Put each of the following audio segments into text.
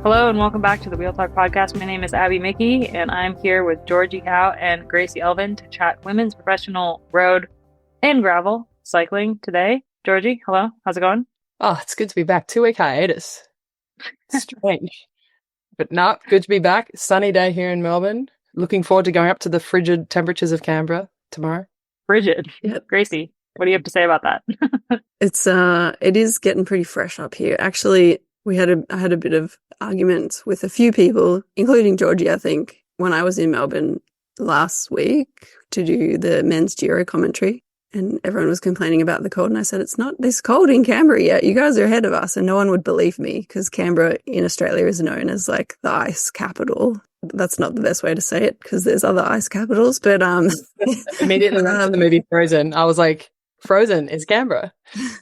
Hello and welcome back to the Wheel Talk podcast. My name is Abby Mickey and I'm here with Georgie Howe and Gracie Elvin to chat women's professional road and gravel cycling today. Georgie, hello. How's it going? Oh, it's good to be back. 2-week hiatus. Strange. But no, good to be back. Sunny day here in Melbourne. Looking forward to going up to the frigid temperatures of Canberra tomorrow. Frigid. Yep. Gracie, what do you have to say about that? It is getting pretty fresh up here. Actually, I had a bit of argument with a few people, including Georgie, I think, when I was in Melbourne last week to do the men's Giro commentary, and everyone was complaining about the cold, and I said, it's not this cold in Canberra yet. You guys are ahead of us, and no one would believe me because Canberra in Australia is known as like the ice capital. That's not the best way to say it because there's other ice capitals, but Immediately after the movie Frozen, I was like, Frozen is Canberra.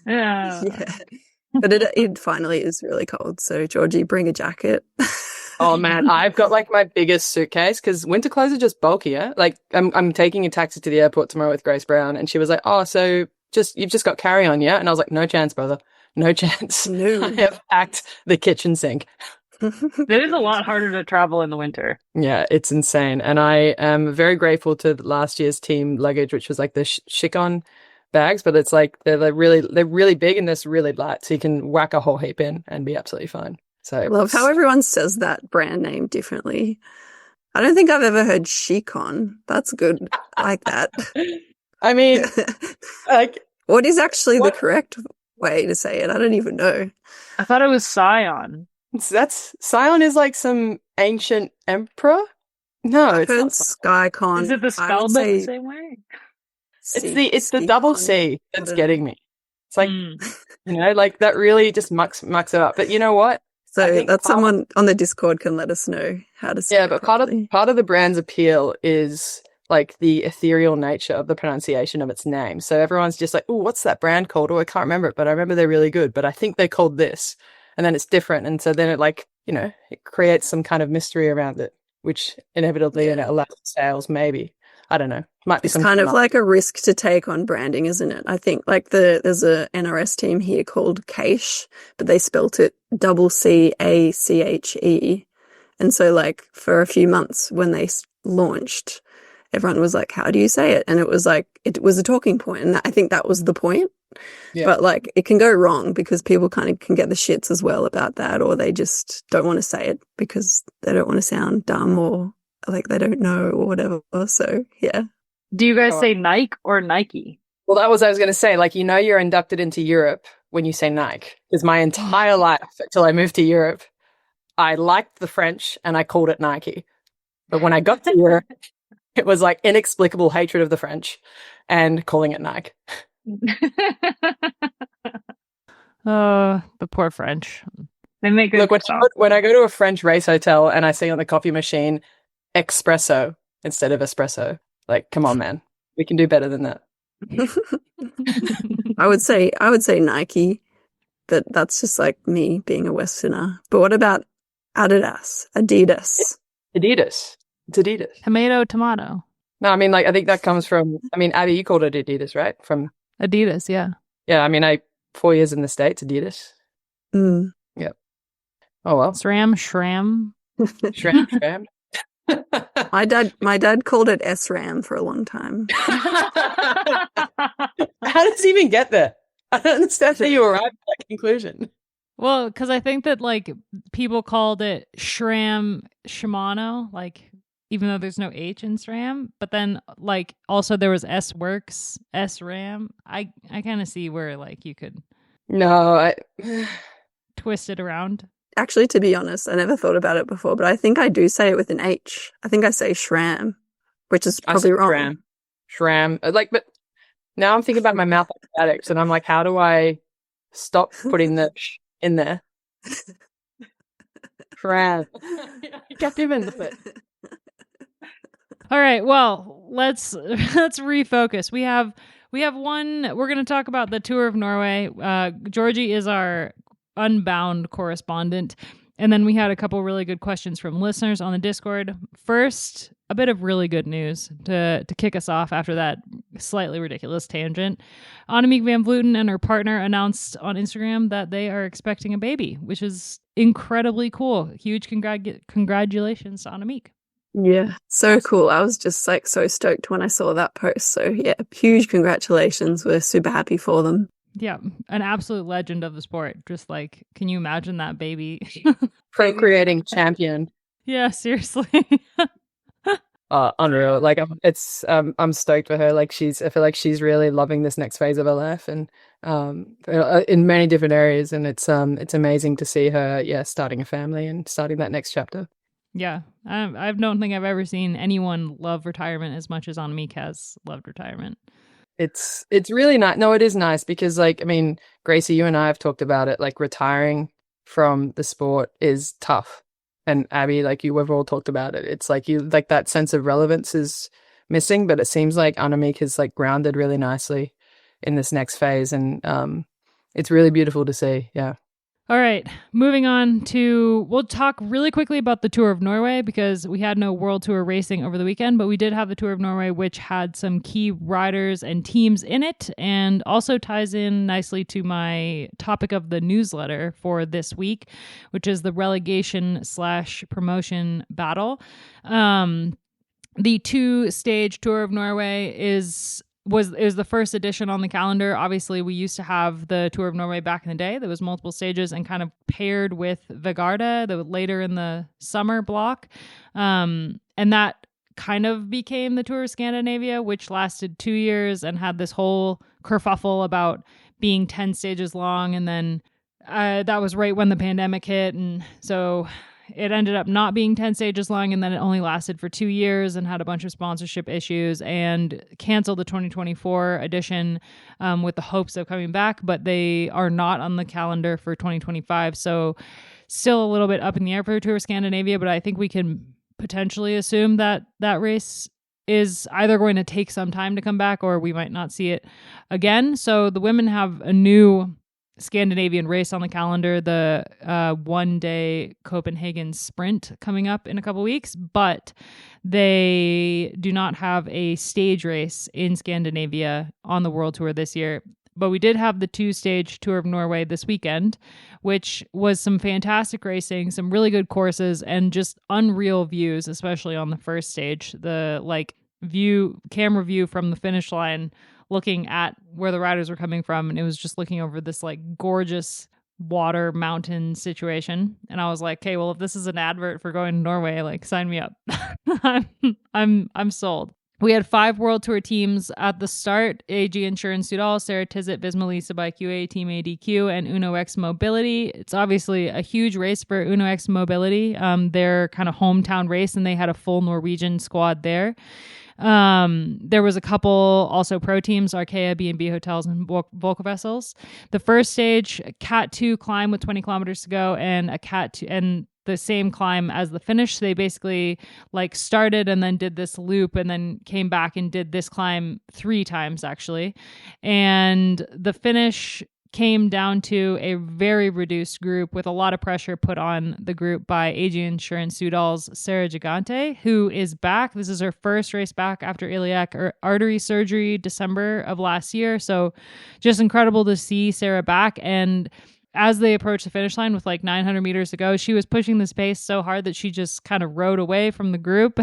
Yeah. Yeah. But it finally is really cold. So Georgie, bring a jacket. Oh man, I've got like my biggest suitcase because winter clothes are just bulkier. Like I'm taking a taxi to the airport tomorrow with Grace Brown, and she was like, "Oh, so you've just got carry on, yeah?" And I was like, "No chance, brother, no chance. No. I have packed the kitchen sink." It is a lot harder to travel in the winter. Yeah, it's insane, and I am very grateful to last year's team luggage, which was like the Chicon bags, but it's like they're really big and they're really light, so you can whack a whole heap in and be absolutely fine. So I love how everyone says that brand name differently. I don't think I've ever heard Chicon. That's good. I like that. I mean, like, what is actually the correct way to say it? I don't even know. I thought it was Scion. Scion is like some ancient emperor. No, I've it's heard not. Is Skycon. it the spelled the same way? It's the double C that's getting me. It's like, like that really just mucks it up. But you know what? So that someone on the Discord can let us know how to say yeah, it but properly. part of the brand's appeal is like the ethereal nature of the pronunciation of its name. So everyone's just like, oh, what's that brand called? Oh, I can't remember it, but I remember they're really good. But I think they're called this. And then it's different. And so then it like, it creates some kind of mystery around it, which inevitably allows sales, maybe. I don't know. Might be it's kind of like a risk to take on branding, isn't it? I think like there's a NRS team here called Cache, but they spelt it CACHE. And so like for a few months when they launched, everyone was like, how do you say it? And it was like, it was a talking point. And I think that was the point. Yeah. But like it can go wrong because people kind of can get the shits as well about that, or they just don't want to say it because they don't want to sound dumb or like they don't know or whatever. So yeah. Do you guys say Nike or Nike? Well, that was I was going to say. Like, you're inducted into Europe when you say Nike. Because my entire life until I moved to Europe, I liked the French and I called it Nike. But when I got to Europe, it was like inexplicable hatred of the French and calling it Nike. Oh, the poor French. They make Look, when I go to a French race hotel and I see on the coffee machine espresso instead of espresso, like, come on, man, we can do better than that. I would say Nike, but that's just like me being a Westerner. But what about Adidas? It's Adidas. Tomato. No, I mean, like, I think that comes from, Abby, you called it Adidas, right? From Adidas, yeah. Yeah, 4 years in the States, Adidas. Mm. Yep. Oh, well. Shram. Shram. My dad called it SRAM for a long time. How does he even get there? I don't understand how you arrived at that conclusion. Well, because I think that like people called it Shimano, like even though there's no H in SRAM, but then like also there was S-Works, SRAM. I kind of see where like you could twist it around. Actually, to be honest, I never thought about it before, but I think I do say it with an H. I think I say SRAM, which is probably wrong. Shram. Like, but now I'm thinking about my mouth addicts, and I'm like, how do I stop putting the sh in there? Shram. You kept him in the All right, well, let's refocus. We have one. We're going to talk about the Tour of Norway. Georgie is our Unbound correspondent, and then we had a couple really good questions from listeners on the Discord. First, a bit of really good news to kick us off after that slightly ridiculous tangent. Annemiek van Vleuten and her partner announced on Instagram that they are expecting a baby, which is incredibly cool. Huge congratulations to Annemiek. Yeah, so cool. I was just like so stoked when I saw that post. So yeah, huge congratulations. We're super happy for them. Yeah, an absolute legend of the sport. Just like, can you imagine that baby? Procreating champion. Yeah, seriously. Unreal. Like I'm stoked for her. Like I feel like she's really loving this next phase of her life, and in many different areas. And it's amazing to see her, starting a family and starting that next chapter. Yeah, I don't think I've ever seen anyone love retirement as much as Annemiek has loved retirement. It's really nice. No, it is nice because, like, I mean, Gracie, you and I have talked about it. Like, retiring from the sport is tough, and Abby, like we've all talked about it. It's like that sense of relevance is missing, but it seems like Annemiek is like grounded really nicely in this next phase, and it's really beautiful to see. Yeah. All right, moving on we'll talk really quickly about the Tour of Norway because we had no World Tour racing over the weekend, but we did have the Tour of Norway, which had some key riders and teams in it, and also ties in nicely to my topic of the newsletter for this week, which is the relegation/promotion battle. The 2-stage Tour of Norway was the first edition on the calendar. Obviously, we used to have the Tour of Norway back in the day. There was multiple stages and kind of paired with Vegarda later in the summer block. And that kind of became the Tour of Scandinavia, which lasted 2 years and had this whole kerfuffle about being 10 stages long. And then that was right when the pandemic hit. And so it ended up not being 10 stages long, and then it only lasted for 2 years and had a bunch of sponsorship issues and canceled the 2024 edition with the hopes of coming back, but they are not on the calendar for 2025. So still a little bit up in the air for Tour of Scandinavia, but I think we can potentially assume that that race is either going to take some time to come back or we might not see it again. So the women have a new Scandinavian race on the calendar, the 1-day Copenhagen sprint coming up in a couple weeks, but they do not have a stage race in Scandinavia on the World Tour this year. But we did have the 2-stage Tour of Norway this weekend, which was some fantastic racing, some really good courses, and just unreal views, especially on the first stage. The camera view from the finish line, looking at where the riders were coming from, and it was just looking over this like gorgeous water mountain situation. And I was like, okay, well, if this is an advert for going to Norway, like sign me up. I'm sold. We had 5 World Tour teams at the start: AG Insurance Sudal, Sarah Tizet, Visma Lisa by QA, Team ADQ, and Uno X Mobility. It's obviously a huge race for Uno X Mobility, their kind of hometown race, and they had a full Norwegian squad there. There was a couple also pro teams, Arkea, B&B Hotels, and Volca Vessels. The first stage, Cat 2 climb with 20 kilometers to go, and a Cat 2 and the same climb as the finish. They basically like started and then did this loop and then came back and did this climb 3 times actually. And the finish came down to a very reduced group with a lot of pressure put on the group by AG Insurance Sudal's Sarah Gigante, who is back. This is her first race back after iliac artery surgery December of last year. So just incredible to see Sarah back. And as they approached the finish line with like 900 meters to go, she was pushing this pace so hard that she just kind of rode away from the group.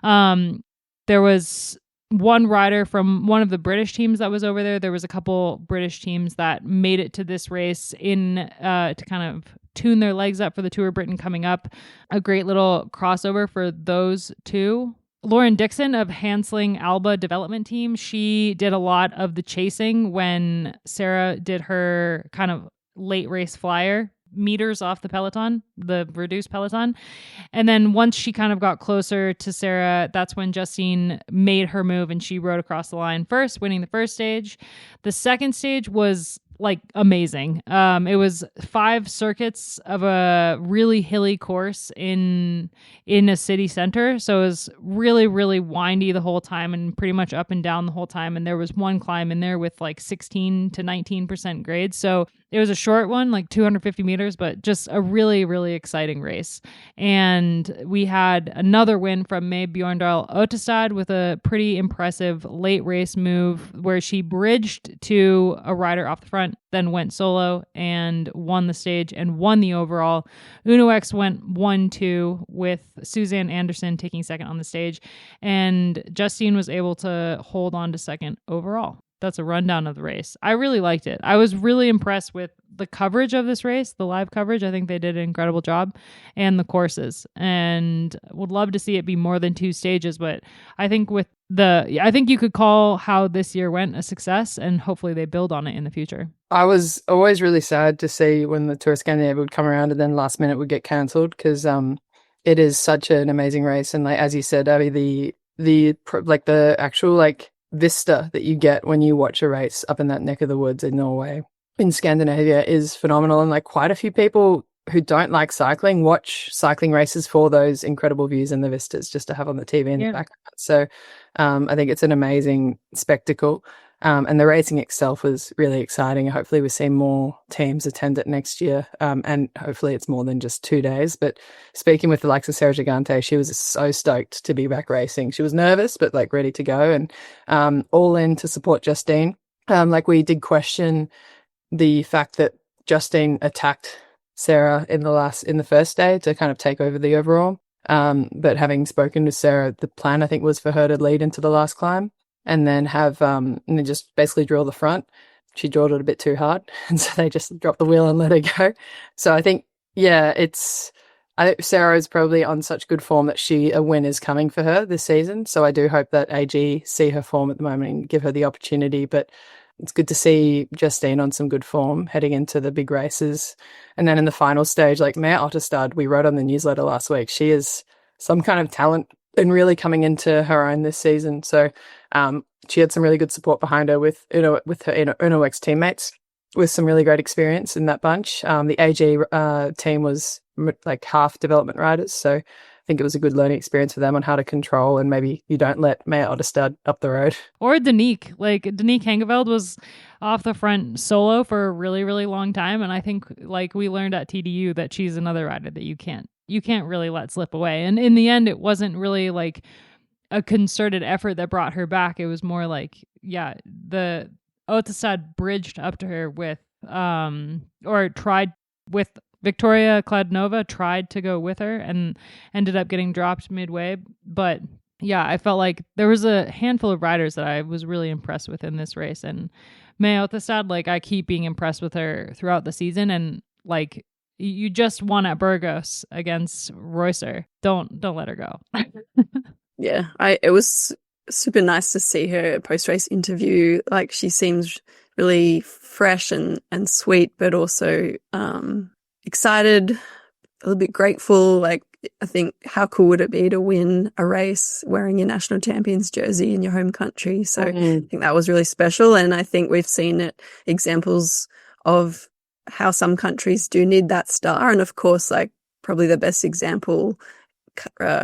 There was one rider from one of the British teams that was over there. There was a couple British teams that made it to this race to kind of tune their legs up for the Tour of Britain coming up. A great little crossover for those two. Lauren Dixon of Hansling Alba development team, she did a lot of the chasing when Sarah did her kind of late race flyer meters off the peloton, the reduced peloton. And then once she kind of got closer to Sarah, that's when Justine made her move and she rode across the line first, winning the first stage. The second stage was like amazing. It was 5 circuits of a really hilly course in a city center. So it was really, really windy the whole time and pretty much up and down the whole time. And there was one climb in there with like 16 to 19% grades. So It was a short one, like 250 meters, but just a really, really exciting race. And we had another win from May Bjorndal Ottestad with a pretty impressive late race move where she bridged to a rider off the front, then went solo and won the stage and won the overall. Uno X went 1-2 with Suzanne Anderson taking second on the stage. And Justine was able to hold on to second overall. That's a rundown of the race. I really liked it. I was really impressed with the coverage of this race, the live coverage. I think they did an incredible job, and the courses, and would love to see it be more than 2 stages. But I think I think you could call how this year went a success, and hopefully they build on it in the future. I was always really sad to see when the Tour of Scandinavia would come around and then last minute would get cancelled, because it is such an amazing race. And like, as you said, Abby, the actual like vista that you get when you watch a race up in that neck of the woods in Norway, in Scandinavia, is phenomenal. And like quite a few people who don't like cycling watch cycling races for those incredible views and the vistas just to have on the TV in the background. So I think it's an amazing spectacle. And the racing itself was really exciting. Hopefully we see more teams attend it next year. And hopefully it's more than just 2 days. But speaking with the likes of Sarah Gigante, she was so stoked to be back racing. She was nervous, but like ready to go, and all in to support Justine. Like we did question the fact that Justine attacked Sarah in the first day to kind of take over the overall. But having spoken to Sarah, the plan I think was for her to lead into the last climb and then and then just basically drill the front. She drilled it a bit too hard, and so they just dropped the wheel and let her go. So I think, I think Sarah is probably on such good form that a win is coming for her this season. So I do hope that AG see her form at the moment and give her the opportunity. But it's good to see Justine on some good form heading into the big races. And then in the final stage, like Maya Ottestad, we wrote on the newsletter last week, she is some kind of talent and really coming into her own this season. So she had some really good support behind her with her Uno X teammates with some really great experience in that bunch. The AG team was like half development riders, so I think it was a good learning experience for them on how to control, and maybe you don't let Maya Ottestad up the road. Or Danique. Like Danique Hangeveld was off the front solo for a really, really long time. And I think like we learned at TDU that she's another rider that you can't really let slip away. And in the end, it wasn't really like a concerted effort that brought her back. It was more like, the Ottestad bridged up to her with, or tried with Victoria Kladnova, tried to go with her and ended up getting dropped midway. But yeah, I felt like there was a handful of riders that I was really impressed with in this race. And Maya Ottestad, like I keep being impressed with her throughout the season. And like you just won at Burgos against Reusser. Don't let her go. Yeah, it was super nice to see her post-race interview. Like she seems really fresh and sweet, but also excited, a little bit grateful. Like I think how cool would it be to win a race wearing your national champions jersey in your home country? So I think that was really special. And I think we've seen examples of how some countries do need that star. And of course, like probably the best example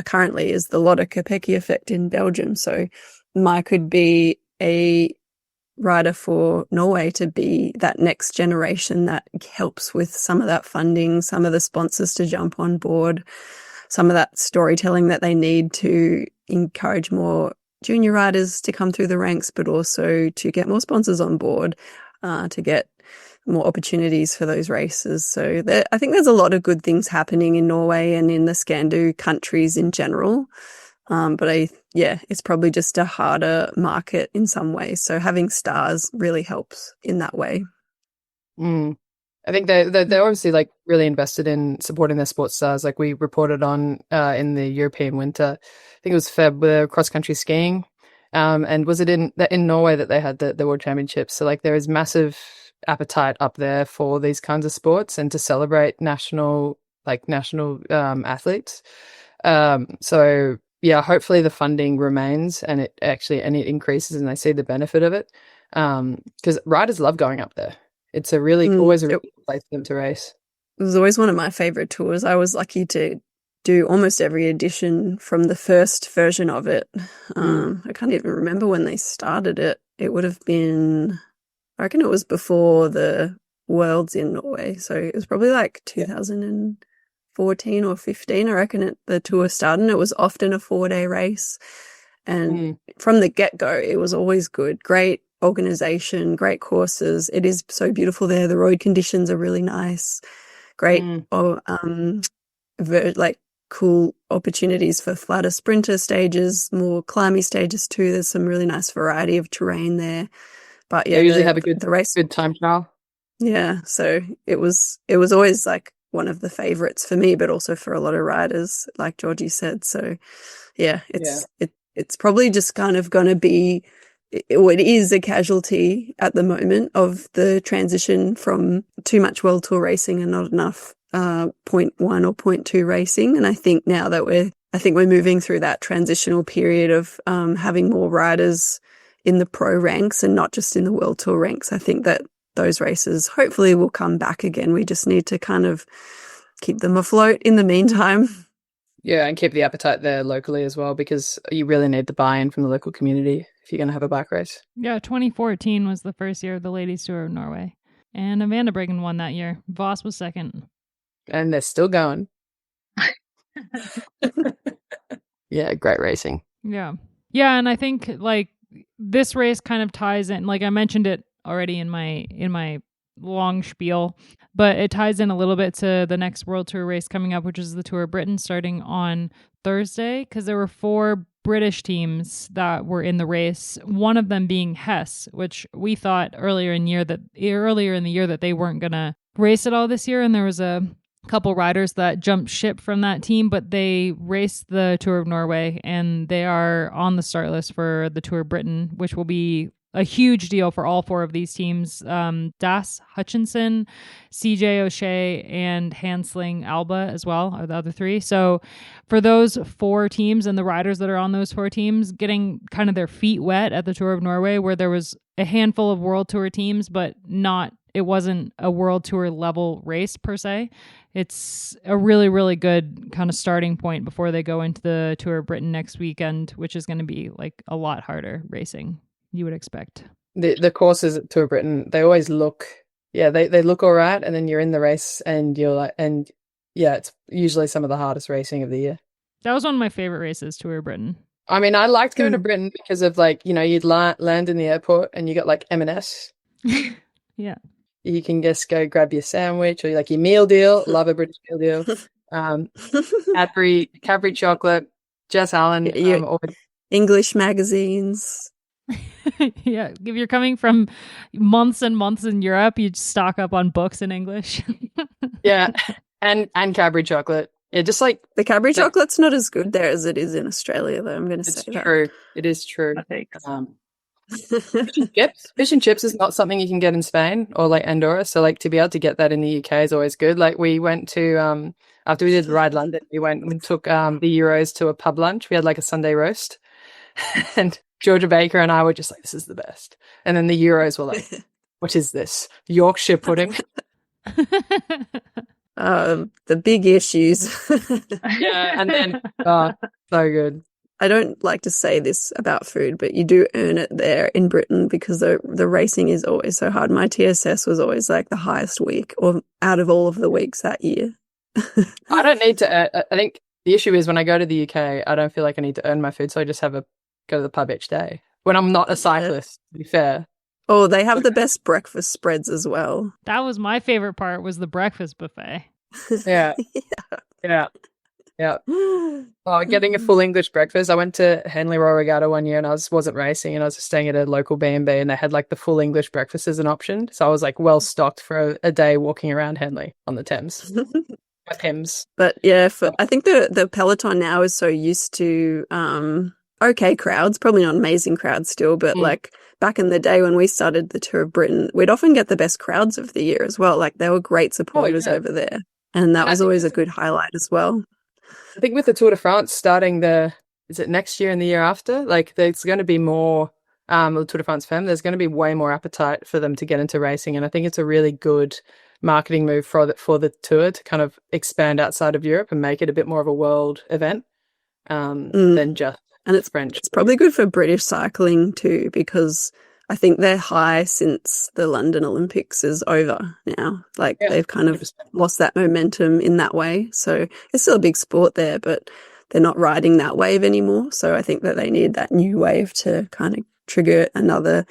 currently is the Lotte Kopecky effect in Belgium. So Mai could be a rider for Norway to be that next generation that helps with some of that funding, some of the sponsors to jump on board, some of that storytelling that they need to encourage more junior riders to come through the ranks, but also to get more sponsors on board, to get more opportunities for those races. So I think there's a lot of good things happening in Norway and in the Scandu countries in general. But it's probably just a harder market in some ways. So having stars really helps in that way. I think they're obviously like really invested in supporting their sports stars. Like we reported on in the European winter, I think it was Feb, cross country skiing. And was it in Norway that they had the World Championships? So like there is massive appetite up there for these kinds of sports and to celebrate national athletes. So yeah, hopefully the funding remains and it increases and they see the benefit of it. Because riders love going up there. It's always a really good place for them to race. It was always one of my favorite tours. I was lucky to do almost every edition from the first version of it. I can't even remember when they started it. It would have been, I reckon it was before the Worlds in Norway. So it was probably like 2014 or 15, I reckon, the tour started. It was often a 4-day race. And from the get-go, it was always good. Great organization, great courses. It is so beautiful there. The road conditions are really nice. Great, like cool opportunities for flatter sprinter stages, more climby stages too. There's some really nice variety of terrain there. But yeah, They usually have a good race, good time trial. Yeah, so it was always like one of the favorites for me, but also for a lot of riders, like Georgie said. So yeah, it's probably just kind of going to be, it is a casualty at the moment of the transition from too much World Tour racing and not enough point 1 or point 2 racing. And I think now that we're moving through that transitional period of having more riders in the pro ranks and not just in the World Tour ranks. I think that those races hopefully will come back again. We just need to kind of keep them afloat in the meantime. Yeah, and keep the appetite there locally as well, because you really need the buy-in from the local community if you're going to have a bike race. Yeah, 2014 was the first year of the Ladies Tour of Norway. And Amanda Briggen won that year. Voss was second. And they're still going. Yeah, great racing. Yeah. Yeah, and I think like this race kind of ties in, like I mentioned it already in my long spiel, but it ties in a little bit to the next World Tour race coming up, which is the Tour of Britain starting on Thursday, because there were 4 British teams that were in the race, one of them being Hess, which we thought earlier in the year that they weren't going to race at all this year, and there was a couple riders that jumped ship from that team, but they raced the Tour of Norway and they are on the start list for the Tour of Britain, which will be a huge deal for all 4 of these teams. Das Hutchinson, CJ O'Shea, and Hansling Alba as well are the other 3. So for those 4 teams and the riders that are on those 4 teams getting kind of their feet wet at the Tour of Norway, where there was a handful of World Tour teams, but it wasn't a World Tour level race per se. It's a really, really good kind of starting point before they go into the Tour of Britain next weekend, which is going to be like a lot harder racing, you would expect. The courses at Tour of Britain, they always look, they look all right, and then you're in the race and you're like, and yeah, it's usually some of the hardest racing of the year. That was one of my favorite races, Tour of Britain. I mean, I liked going to Britain because of like, you'd land in the airport and you got like M&S. Yeah. You can just go grab your sandwich or like your meal deal. Love a British meal deal. Cadbury chocolate, Jess Allen. English magazines. Yeah, if you're coming from months and months in Europe, you'd stock up on books in English. Yeah, and Cadbury chocolate. Yeah, just like the Cadbury chocolate's not as good there as it is in Australia, though. I'm going to say it's true. It is true. Fish and chips is not something you can get in Spain or like Andorra. So like to be able to get that in the UK is always good. Like we went to after we did Ride London, we took the Euros to a pub lunch. We had like a Sunday roast, and Georgia Baker and I were just like, "This is the best." And then the Euros were like, "What is this? Yorkshire pudding?" The big issues. Yeah, and then so good. I don't like to say this about food, but you do earn it there in Britain because the racing is always so hard. My TSS was always like the highest week or out of all of the weeks that year. I don't need to I think the issue is when I go to the UK, I don't feel like I need to earn my food, so I just go to the pub each day when I'm not a cyclist, to be fair. Oh, they have the best breakfast spreads as well. That was my favorite part, was the breakfast buffet. Yeah. Oh, getting a full English breakfast. I went to Henley Royal Regatta one year and I wasn't racing and I was just staying at a local B&B and they had like the full English breakfast as an option. So I was like well stocked for a day walking around Henley on the Thames. My Pims. But yeah, I think the peloton now is so used to okay crowds, probably not amazing crowds still, but like back in the day when we started the Tour of Britain, we'd often get the best crowds of the year as well. Like they were great supporters over there. And that was always a good highlight as well. I think with the Tour de France starting is it next year and the year after? Like there's going to be more, the Tour de France Femme, there's going to be way more appetite for them to get into racing. And I think it's a really good marketing move for the Tour to kind of expand outside of Europe and make it a bit more of a world event than just and it's French. It's probably good for British cycling too, because I think they're high since the London Olympics is over now. Like they've kind of lost that momentum in that way. So it's still a big sport there, but they're not riding that wave anymore. So I think that they need that new wave to kind of trigger another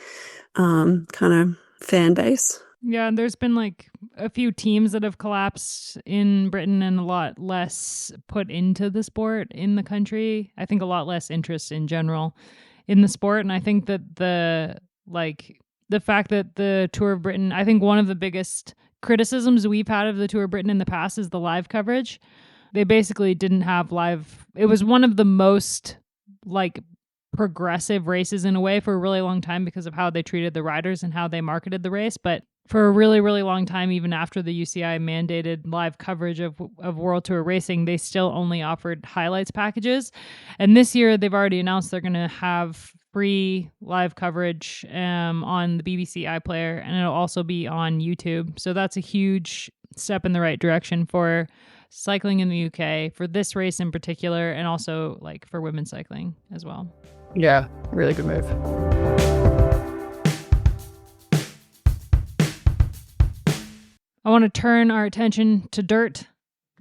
kind of fan base. Yeah, and there's been like a few teams that have collapsed in Britain and a lot less put into the sport in the country. I think a lot less interest in general in the sport. And I think that the fact that the Tour of Britain, I think one of the biggest criticisms we've had of the Tour of Britain in the past is the live coverage. They basically didn't have live. It was one of the most like progressive races in a way for a really long time because of how they treated the riders and how they marketed the race. But for a really, really long time, even after the UCI mandated live coverage of World Tour racing, they still only offered highlights packages. And this year, they've already announced they're going to have free live coverage on the BBC iPlayer, and it'll also be on YouTube. So that's a huge step in the right direction for cycling in the UK, for this race in particular, and also like for women's cycling as well. Yeah, really good move. I want to turn our attention to dirt.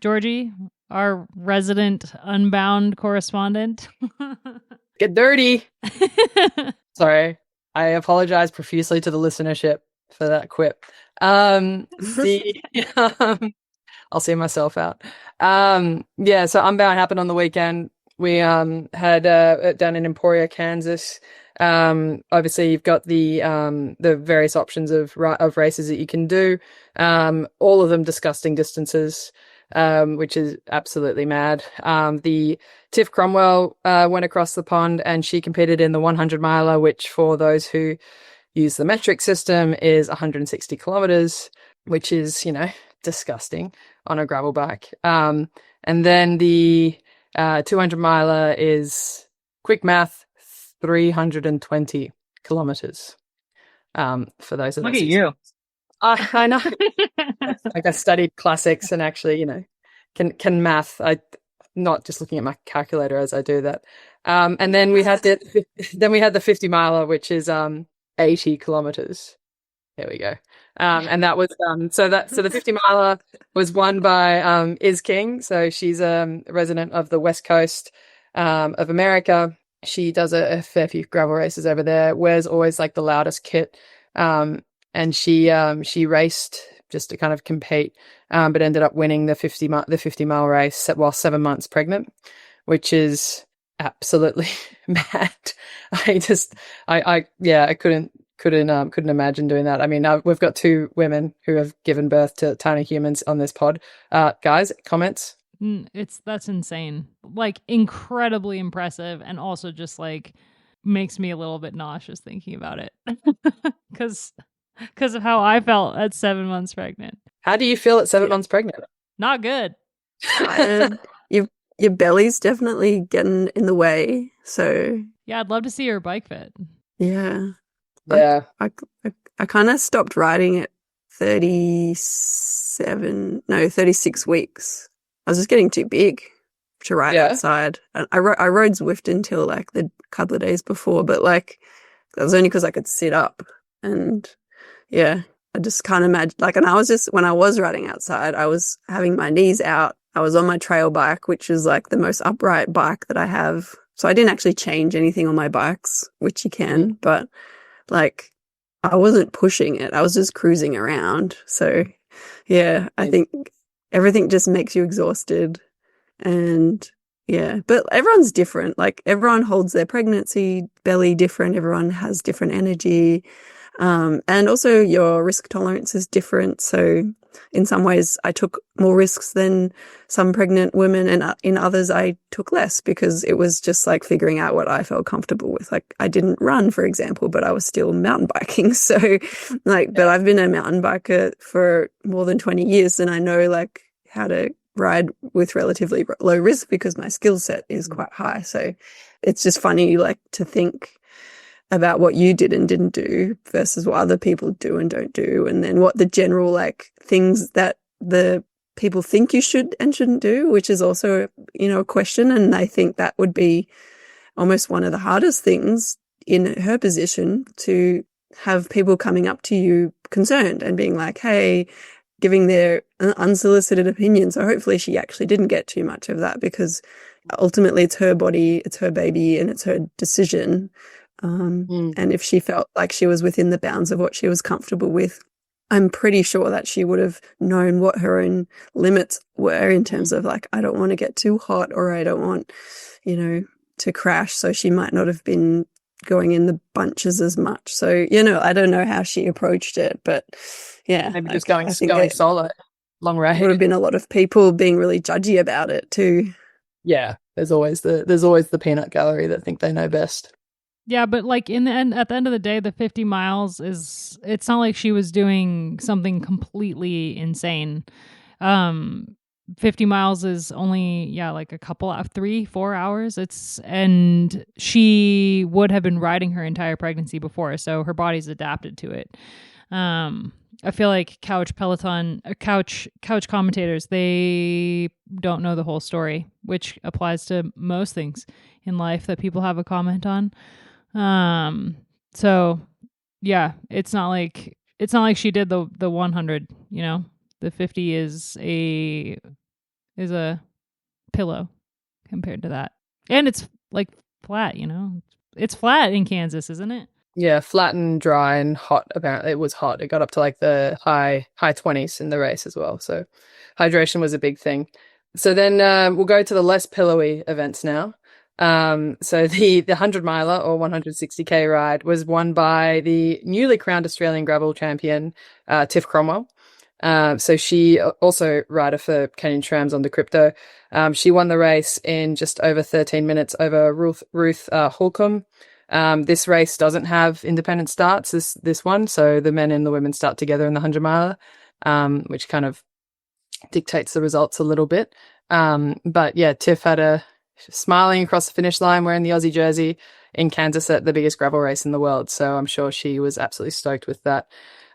Georgie, our resident Unbound correspondent. Get dirty. Sorry. I apologize profusely to the listenership for that quip. I'll see myself out. So Unbound happened on the weekend. We had down in Emporia, Kansas. Obviously, you've got the various options of races that you can do. All of them disgusting distances, which is absolutely mad. The Tiff Cromwell went across the pond and she competed in the 100 miler, which for those who use the metric system is 160 kilometers, which is, disgusting on a gravel bike. And then the 200 miler is quick math, 320 kilometers. For those of us. Look at you. I know. Like I studied classics and actually, can math. I not just looking at my calculator as I do that. And then we had the 50 miler, which is 80 kilometers. There we go. And that was so the 50 miler was won by Iz King. So she's a resident of the West Coast of America. She does a fair few gravel races over there. Wears always like the loudest kit. And she raced just to kind of compete, but ended up winning the 50 mile race while 7 months pregnant, which is absolutely mad. I couldn't imagine doing that. I mean, we've got two women who have given birth to tiny humans on this pod. Guys, comments? That's insane. Like incredibly impressive, and also just like makes me a little bit nauseous thinking about it because of how I felt at 7 months pregnant. How do you feel at 7 months pregnant? Not good. Your belly's definitely getting in the way. So yeah, I'd love to see your bike fit. Yeah. Yeah. I kind of stopped riding at 36 weeks. I was just getting too big to ride outside. I rode Zwift until like the couple of days before, but like that was only because I could sit up. And yeah, I just can't imagine. Like, and when I was riding outside, I was having my knees out. I was on my trail bike, which is like the most upright bike that I have. So I didn't actually change anything on my bikes, which you can, but like I wasn't pushing it. I was just cruising around. So yeah, I think everything just makes you exhausted. And yeah, but everyone's different. Like everyone holds their pregnancy belly different. Everyone has different energy. And also your risk tolerance is different. So in some ways I took more risks than some pregnant women, and in others I took less because it was just like figuring out what I felt comfortable with. Like I didn't run, for example, but I was still mountain biking. So like, but I've been a mountain biker for more than 20 years and I know like how to ride with relatively low risk because my skill set is quite high. So it's just funny like to think about what you did and didn't do versus what other people do and don't do. And then what the general like things that the people think you should and shouldn't do, which is also, a question. And I think that would be almost one of the hardest things in her position to have people coming up to you concerned and being like, hey, giving their unsolicited opinion. So hopefully she actually didn't get too much of that, because ultimately it's her body, it's her baby, and it's her decision. And if she felt like she was within the bounds of what she was comfortable with, I'm pretty sure that she would have known what her own limits were in terms of like, I don't want to get too hot, or I don't want, to crash. So she might not have been going in the bunches as much. So, I don't know how she approached it, but yeah. Maybe just going solo, long raid. Would have been a lot of people being really judgy about it too. Yeah, there's always the peanut gallery that think they know best. Yeah, but like at the end of the day, the 50 miles it's not like she was doing something completely insane. 50 miles is only, like a couple of 3-4 hours. And she would have been riding her entire pregnancy before, so her body's adapted to it. I feel like couch commentators, they don't know the whole story, which applies to most things in life that people have a comment on. So yeah, it's not like she did the 100, the 50 is a pillow compared to that. And it's like flat, it's flat in Kansas, isn't it? Yeah, flat and dry and hot. Apparently it was hot. It got up to like the high 20s in the race as well. So hydration was a big thing. So then we'll go to the less pillowy events now. So the 100 miler or 160k ride was won by the newly crowned Australian gravel champion, Tiff Cromwell. So she also rider for Canyon Trams on the Crypto. She won the race in just over 13 minutes over Ruth Holcomb. This race doesn't have independent starts, this one. So the men and the women start together in the 100 miler, which kind of dictates the results a little bit. But yeah, Tiff had smiling across the finish line wearing the Aussie jersey in Kansas at the biggest gravel race in the world. So I'm sure she was absolutely stoked with that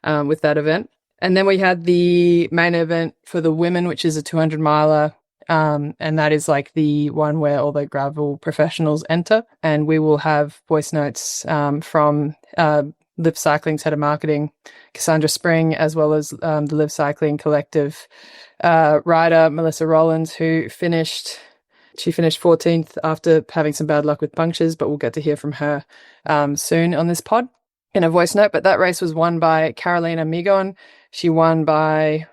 event. And then we had the main event for the women, which is a 200 miler. And that is like the one where all the gravel professionals enter. And we will have voice notes from Live Cycling's head of marketing, Cassandra Spring, as well as the Live Cycling Collective rider, Melissa Rollins, who finished 14th after having some bad luck with punctures, but we'll get to hear from her soon on this pod in a voice note. But that race was won by Carolina Migon. She won by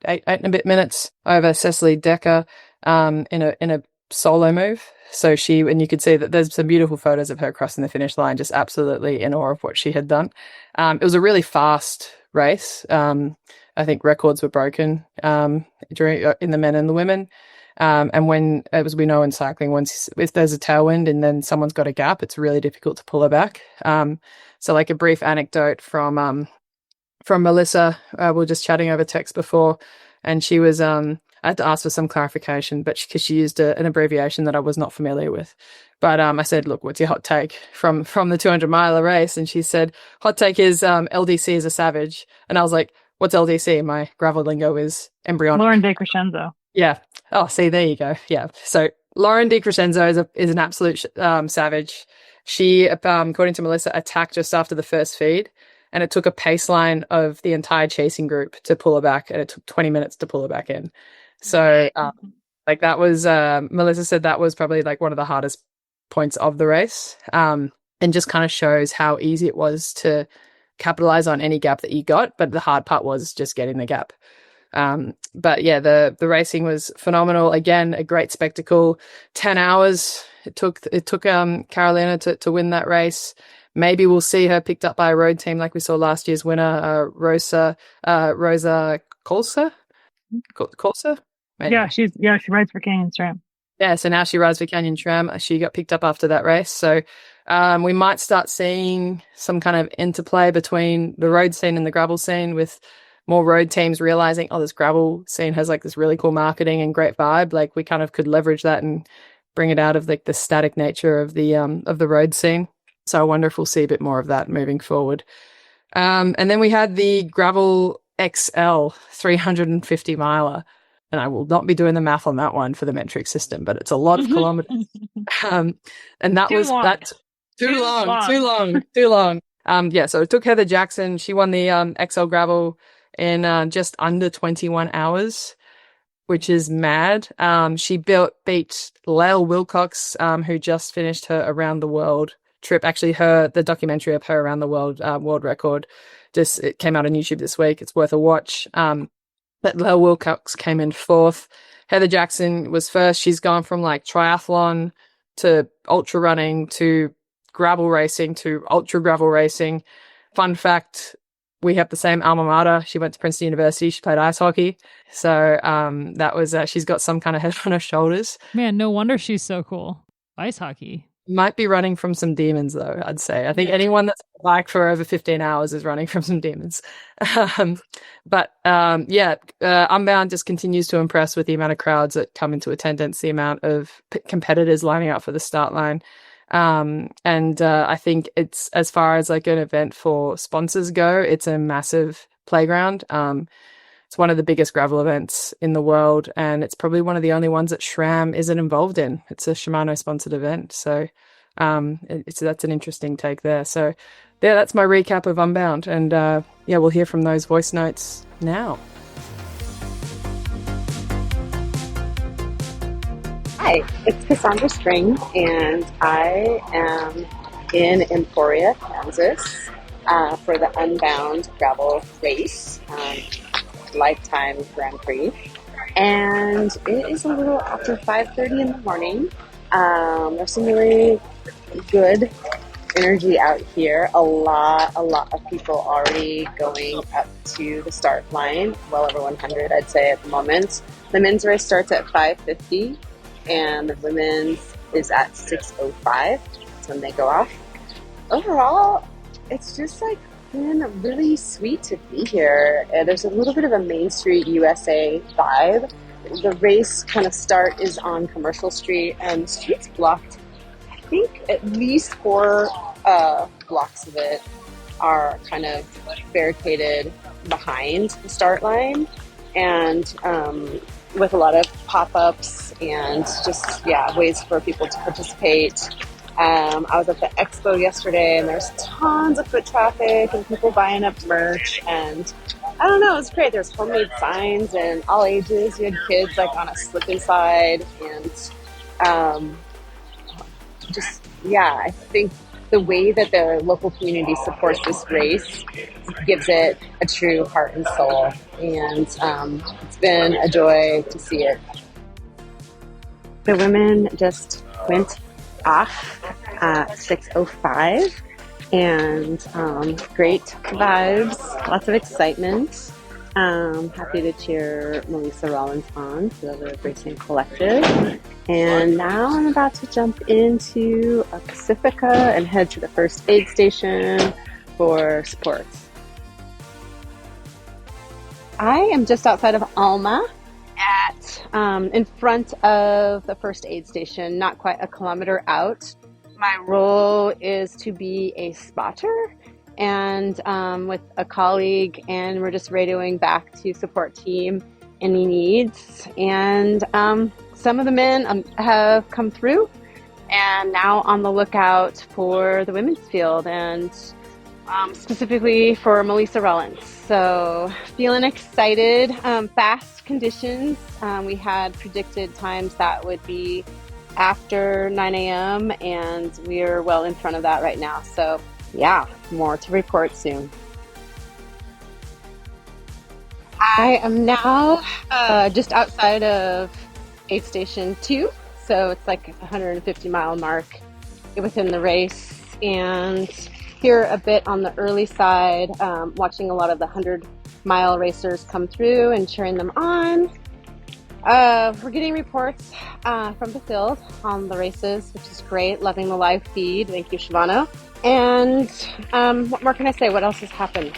8 and a bit minutes over Cecily Decker in a solo move. So and you could see that there's some beautiful photos of her crossing the finish line, just absolutely in awe of what she had done. It was a really fast race. I think records were broken in the men and the women. And when, as we know in cycling, if there's a tailwind and then someone's got a gap, it's really difficult to pull her back. So like a brief anecdote from Melissa, we were just chatting over text before, and she was, I had to ask for some clarification, but because she used an abbreviation that I was not familiar with. But I said, look, what's your hot take from the 200 miler race? And she said, hot take is LDC is a savage. And I was like, what's LDC? My gravel lingo is embryonic. Lauren DeCrescenzo. Yeah. Oh, see, there you go. Yeah. So Lauren DeCrescenzo is an absolute savage. She, according to Melissa, attacked just after the first feed, and it took a pace line of the entire chasing group to pull her back, and it took 20 minutes to pull her back in. So, like that was, Melissa said that was probably like one of the hardest points of the race, and just kind of shows how easy it was to capitalize on any gap that you got. But the hard part was just getting the gap. But yeah, the racing was phenomenal. Again, a great spectacle. 10 hours it took Carolina to win that race. Maybe we'll see her picked up by a road team like we saw last year's winner, Rosa Colsa. Maybe. Yeah, she rides for Canyon SRAM. Yeah, so now she rides for Canyon SRAM. She got picked up after that race. So we might start seeing some kind of interplay between the road scene and the gravel scene, with more road teams realizing, this gravel scene has like this really cool marketing and great vibe. Like we kind of could leverage that and bring it out of like the static nature of the road scene. So I wonder if we'll see a bit more of that moving forward. And then we had the Gravel XL 350 miler. And I will not be doing the math on that one for the metric system, but it's a lot of kilometers. And that Too was long. that too long. So it took Heather Jackson. She won the XL Gravel in just under 21 hours, which is mad. She beat Lael Wilcox, who just finished her around the world trip. Actually, the documentary of her around the world record, it came out on YouTube this week. It's worth a watch. But Lael Wilcox came in fourth. Heather Jackson was first. She's gone from like triathlon to ultra running to gravel racing to ultra gravel racing. Fun fact, we have the same alma mater. She went to Princeton University. She played ice hockey. So that was, she's got some kind of head on her shoulders. Man, no wonder she's so cool. Ice hockey. Might be running from some demons, though, I'd say. I think anyone that's biked for over 15 hours is running from some demons. Unbound just continues to impress with the amount of crowds that come into attendance, the amount of competitors lining up for the start line. I think it's, as far as like an event for sponsors go, it's a massive playground. It's one of the biggest gravel events in the world, and it's probably one of the only ones that SRAM isn't involved in. It's a Shimano sponsored event. So that's an interesting take there. So yeah, that's my recap of Unbound. And we'll hear from those voice notes now. Hi, it's Cassandra Spring, and I am in Emporia, Kansas, for the Unbound gravel race, lifetime Grand Prix. And it is a little after 5:30 in the morning. There's some really good energy out here. A lot of people already going up to the start line, well over 100, I'd say at the moment. The men's race starts at 5:50. And the women's is at 6:05. That's when they go off. Overall, it's just like been really sweet to be here. There's a little bit of a Main Street USA vibe. The race kind of start is on Commercial Street, and the street's blocked. I think at least 4 blocks of it are kind of barricaded behind the start line, and with a lot of pop-ups and just, ways for people to participate. I was at the expo yesterday, and there's tons of foot traffic and people buying up merch, and I don't know, it was great. There's homemade signs and all ages. You had kids like on a slip and slide, and I think the way that the local community supports this race gives it a true heart and soul, and it's been a joy to see it. The women just went off at 6:05, and great vibes, lots of excitement. Happy to cheer Melissa Rollins on for the Racing Collective. And now I'm about to jump into a Pacifica and head to the first aid station for sports. I am just outside of Alma in front of the first aid station, not quite a kilometer out. My role is to be a spotter, and with a colleague, and we're just radioing back to support team any needs. And some of the men have come through, and now on the lookout for the women's field, and specifically for Melissa Rollins. So feeling excited. Fast conditions. We had predicted times that would be after 9 a.m. and we're well in front of that right now. So yeah, more to report soon. I am now just outside of aid station 2. So it's like a 150 mile mark within the race, and here a bit on the early side, watching a lot of the 100-mile racers come through and cheering them on. We're getting reports from the field on the races, which is great. Loving the live feed. Thank you, Shivano. And what more can I say? What else has happened?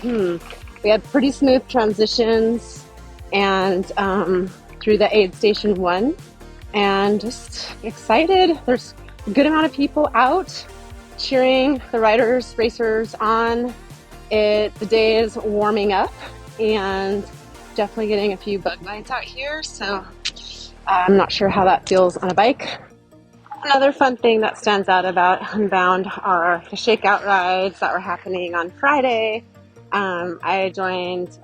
We had pretty smooth transitions and through the aid station 1, and just excited. There's a good amount of people out cheering the riders, racers on. The day is warming up, and definitely getting a few bug bites out here, so I'm not sure how that feels on a bike. Another fun thing that stands out about Unbound are the shakeout rides that were happening on Friday. I joined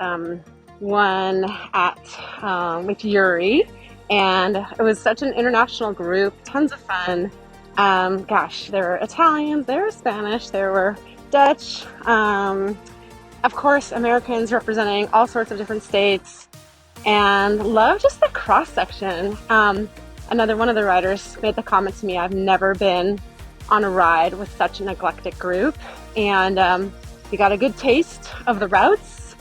one at with Yuri, and it was such an international group, tons of fun. There were Italians, there were Spanish, there were Dutch, of course, Americans representing all sorts of different states, and love just the cross section. Another one of the riders made the comment to me, I've never been on a ride with such an eclectic group, and we got a good taste of the routes,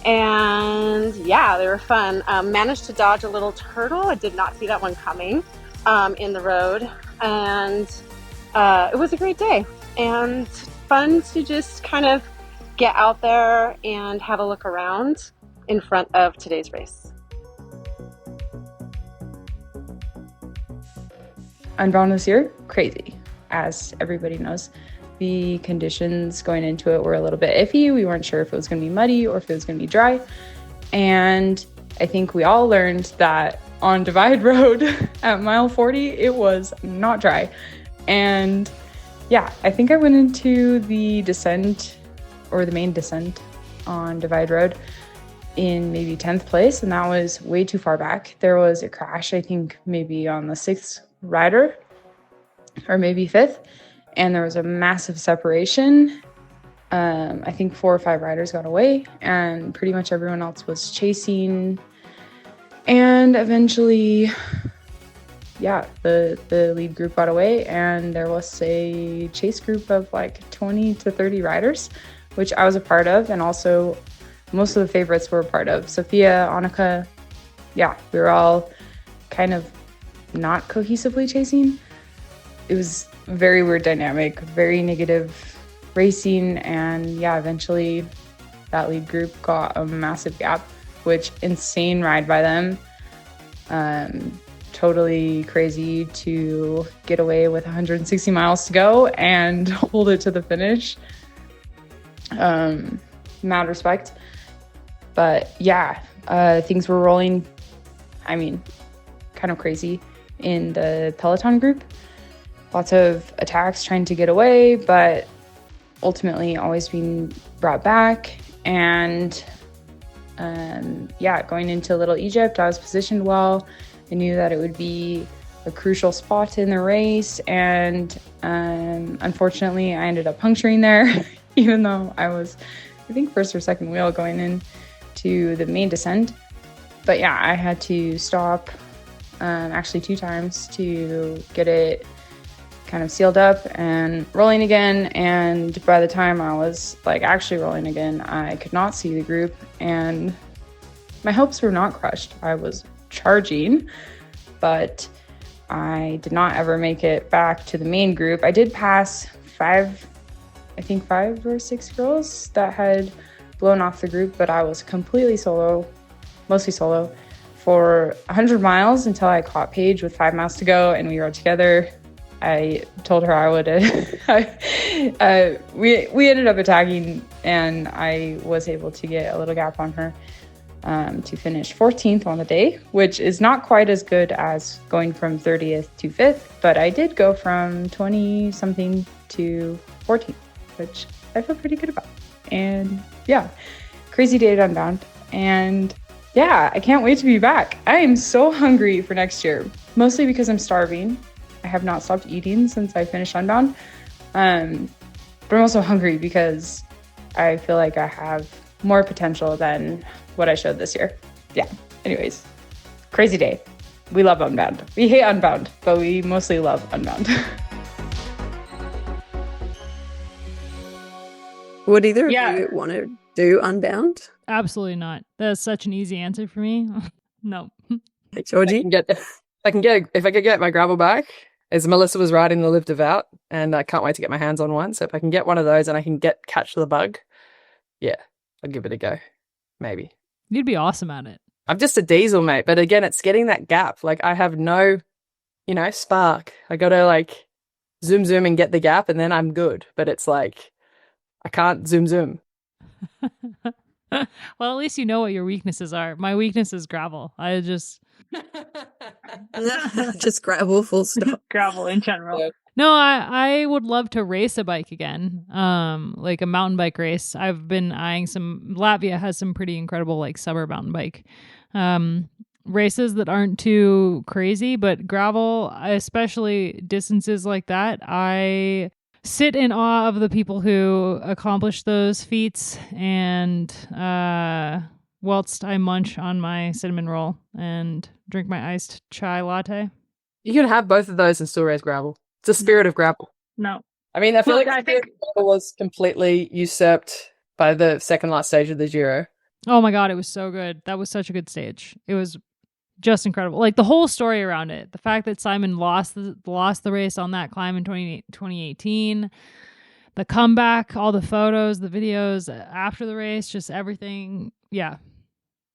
and yeah, they were fun. Managed to dodge a little turtle. I did not see that one coming in the road, and it was a great day and fun to just kind of get out there and have a look around in front of today's race. Unbound this year, crazy. As everybody knows, the conditions going into it were a little bit iffy. We weren't sure if it was going to be muddy or if it was going to be dry. And I think we all learned that on Divide Road at mile 40, it was not dry. And yeah, I think I went into the descent or the main descent on Divide Road in maybe 10th place, and that was way too far back. There was a crash, I think maybe on the 6th rider or maybe 5th, and there was a massive separation. I think 4 or 5 riders got away, and pretty much everyone else was chasing. And eventually, yeah, the lead group got away, and there was a chase group of like 20 to 30 riders, which I was a part of, and also most of the favorites were a part of. Sophia, Annika, yeah, we were all kind of not cohesively chasing. It was a very weird dynamic, very negative racing, and yeah, eventually that lead group got a massive gap, which insane ride by them. Totally crazy to get away with 160 miles to go and hold it to the finish. Mad respect. But yeah, things were rolling, I mean, kind of crazy in the Peloton group. Lots of attacks trying to get away, but ultimately always being brought back. And yeah, going into Little Egypt, I was positioned well. I knew that it would be a crucial spot in the race, and unfortunately I ended up puncturing there, even though I was, I think, first or second wheel going in to the main descent. But yeah, I had to stop actually 2 times to get it kind of sealed up and rolling again. And by the time I was like actually rolling again, I could not see the group, and my hopes were not crushed. I was charging, but I did not ever make it back to the main group. I did pass 5 or 6 girls that had blown off the group, but I was completely solo, mostly solo, for 100 miles until I caught Paige with 5 miles to go and we rode together. I told her I would. We ended up attacking, and I was able to get a little gap on her to finish 14th on the day, which is not quite as good as going from 30th to 5th, but I did go from 20 something to 14th, which I feel pretty good about. And yeah, crazy day at Unbound. And yeah, I can't wait to be back. I am so hungry for next year, mostly because I'm starving. I have not stopped eating since I finished Unbound. But I'm also hungry because I feel like I have more potential than what I showed this year. Yeah, anyways, crazy day. We love Unbound. We hate Unbound, but we mostly love Unbound. Would either of you want to do Unbound? Absolutely not. That's such an easy answer for me. No. Hey, Georgie? If I could get my gravel back, as Melissa was riding the Live Devout, and I can't wait to get my hands on one. So if I can get one of those and I can catch the bug, yeah, I'd give it a go. Maybe. You'd be awesome at it. I'm just a diesel, mate. But again, it's getting that gap. Like, I have no, spark. I got to like zoom and get the gap, and then I'm good. But it's like, I can't zoom. Well, at least you know what your weaknesses are. My weakness is gravel. I just Just gravel, full stop. Gravel in general. Yeah. no, I would love to race a bike again. Like a mountain bike race. I've been eyeing some. Latvia has some pretty incredible like summer mountain bike races that aren't too crazy, but gravel, especially distances like that, I sit in awe of the people who accomplish those feats. And whilst I munch on my cinnamon roll and drink my iced chai latte. You can have both of those and still race gravel. It's the spirit of gravel. No. I mean, I feel Look, like I the spirit think- of gravel was completely usurped by the second last stage of the Giro. Oh my God, it was so good. That was such a good stage. It was just incredible. Like the whole story around it. The fact that Simon lost the race on that climb in 2018, the comeback, all the photos, the videos after the race, just everything. Yeah.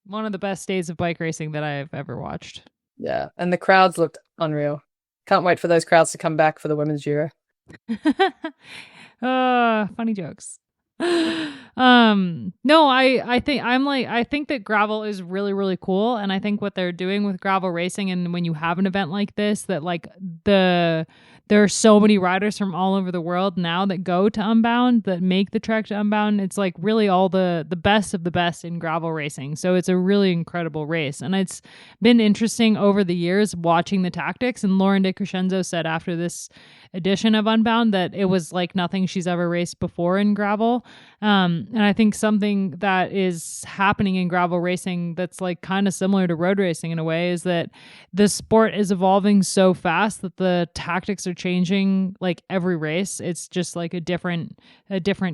One of the best days of bike racing that I've ever watched. Yeah, and the crowds looked unreal. Can't wait for those crowds to come back for the women's Giro. Funny jokes. No, I think that gravel is really, really cool. And I think what they're doing with gravel racing, and when you have an event like this, that like there are so many riders from all over the world now that go to Unbound, that make the trek to Unbound. It's like really all the best of the best in gravel racing. So it's a really incredible race. And it's been interesting over the years watching the tactics. And Lauren De Crescenzo said after this edition of Unbound that it was like nothing she's ever raced before in gravel. And I think something that is happening in gravel racing that's like kind of similar to road racing in a way is that the sport is evolving so fast that the tactics are changing like every race. It's just like a different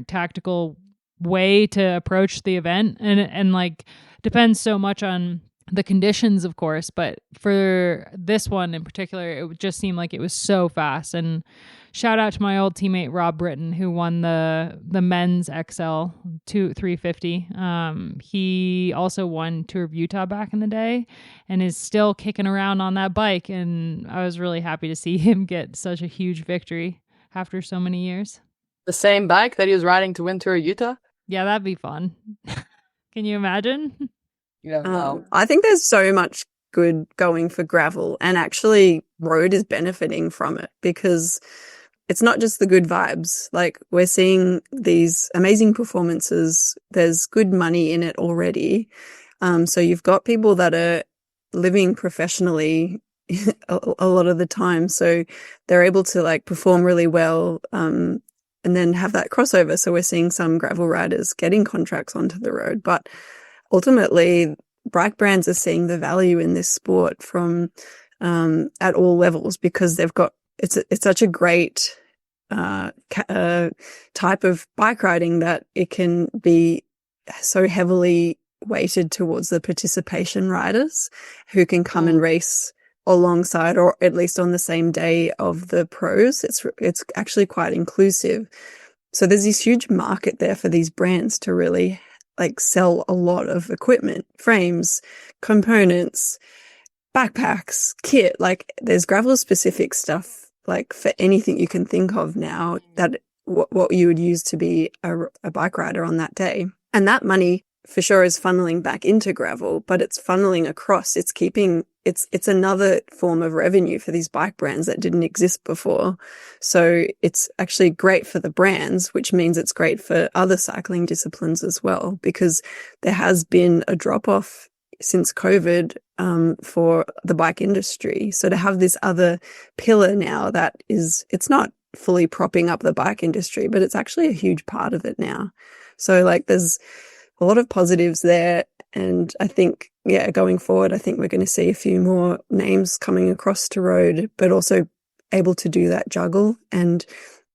tactical way to approach the event, and like depends so much on the conditions, of course, but for this one in particular, it just seemed like it was so fast. And shout out to my old teammate Rob Britton, who won the men's XL 350. He also won Tour of Utah back in the day and is still kicking around on that bike. And I was really happy to see him get such a huge victory after so many years. The same bike that he was riding to win Tour of Utah? Yeah, that'd be fun. Can you imagine? You know, wow. I think there's so much good going for gravel, and actually road is benefiting from it because it's not just the good vibes. Like we're seeing these amazing performances. There's good money in it already. So you've got people that are living professionally a lot of the time. So they're able to like perform really well, and then have that crossover. So we're seeing some gravel riders getting contracts onto the road, but ultimately, bike brands are seeing the value in this sport from at all levels because they've got it's such a great type of bike riding that it can be so heavily weighted towards the participation riders who can come and race alongside or at least on the same day of the pros. It's actually quite inclusive. So there's this huge market there for these brands to really like sell a lot of equipment, frames, components, backpacks, kit. Like there's gravel specific stuff like for anything you can think of now that what you would use to be a bike rider on that day. And that money for sure is funneling back into gravel, but it's funneling across. It's another form of revenue for these bike brands that didn't exist before. So it's actually great for the brands, which means it's great for other cycling disciplines as well, because there has been a drop off since COVID for the bike industry. So to have this other pillar now it's not fully propping up the bike industry, but it's actually a huge part of it now. So like there's a lot of positives there. And I think, going forward, I think we're going to see a few more names coming across to road, but also able to do that juggle. And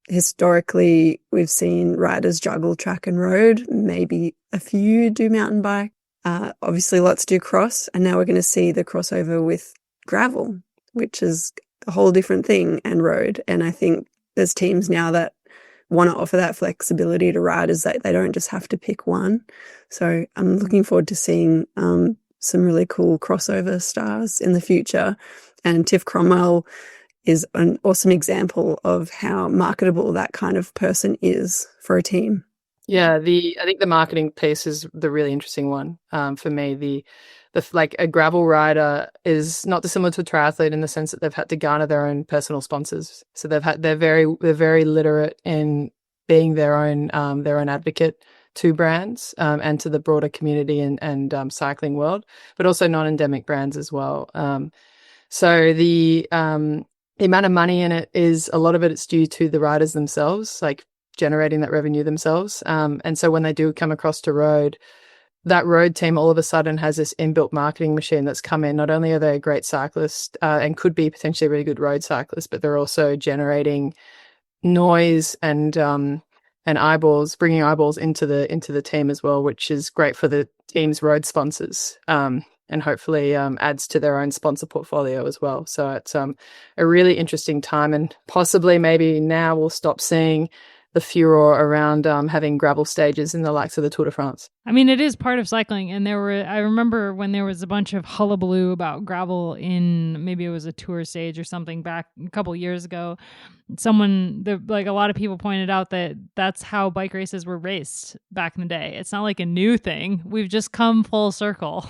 historically, we've seen riders juggle track and road. Maybe a few do mountain bike. Obviously, lots do cross. And now we're going to see the crossover with gravel, which is a whole different thing, and road. And I think there's teams now that want to offer that flexibility to riders that they don't just have to pick one. So I'm looking forward to seeing some really cool crossover stars in the future. And Tiff Cromwell is an awesome example of how marketable that kind of person is for a team. Yeah, I think the marketing piece is the really interesting one for me. Like a gravel rider is not dissimilar to a triathlete in the sense that they've had to garner their own personal sponsors. So they're very literate in being their own advocate to brands and to the broader community and cycling world, but also non-endemic brands as well. So the amount of money in it is a lot of it's due to the riders themselves, like generating that revenue themselves. And so when they do come across to road, that road team all of a sudden has this inbuilt marketing machine that's come in. Not only are they a great cyclist and could be potentially a really good road cyclist, but they're also generating noise and eyeballs, bringing eyeballs into the team as well, which is great for the team's road sponsors. And hopefully adds to their own sponsor portfolio as well. So it's a really interesting time, and possibly maybe now we'll stop seeing the furor around having gravel stages in the likes of the Tour de France. I mean, it is part of cycling, and I remember when there was a bunch of hullabaloo about gravel in, maybe it was a tour stage or something back a couple years ago. A lot of people pointed out that that's how bike races were raced back in the day. It's not like a new thing. We've just come full circle.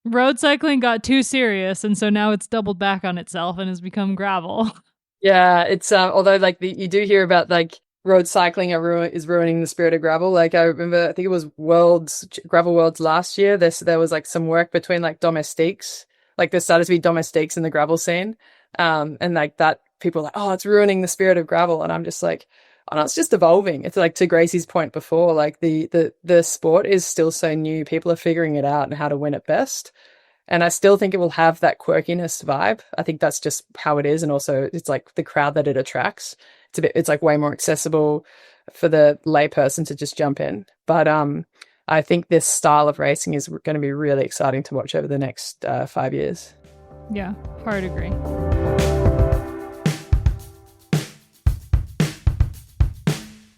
Road cycling got too serious, and so now it's doubled back on itself and has become gravel. Yeah, it's although you do hear about like road cycling is ruining the spirit of gravel. Like I remember, I think it was Gravel Worlds last year. There was like some work between like domestiques, like there started to be domestiques in the gravel scene, and like that people are like, oh, it's ruining the spirit of gravel, and I'm just like, oh no, it's just evolving. It's like to Gracie's point before, like the sport is still so new. People are figuring it out and how to win it best. And I still think it will have that quirkiness vibe. I think that's just how it is. And also it's like the crowd that it attracts. It's like way more accessible for the layperson to just jump in. But I think this style of racing is going to be really exciting to watch over the next 5 years. Yeah, hard agree.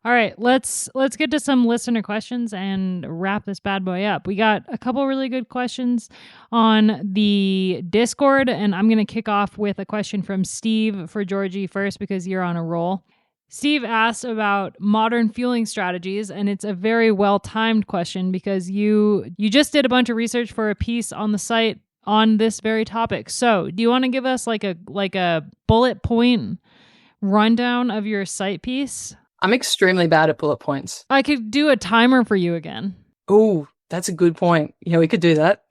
All right, let's get to some listener questions and wrap this bad boy up. We got a couple really good questions on the Discord, and I'm going to kick off with a question from Steve for Georgie first because you're on a roll. Steve asked about modern fueling strategies, and it's a very well-timed question because you just did a bunch of research for a piece on the site on this very topic. So, do you want to give us like a bullet point rundown of your site piece? I'm extremely bad at bullet points. I could do a timer for you again. Oh, that's a good point. Yeah, we could do that.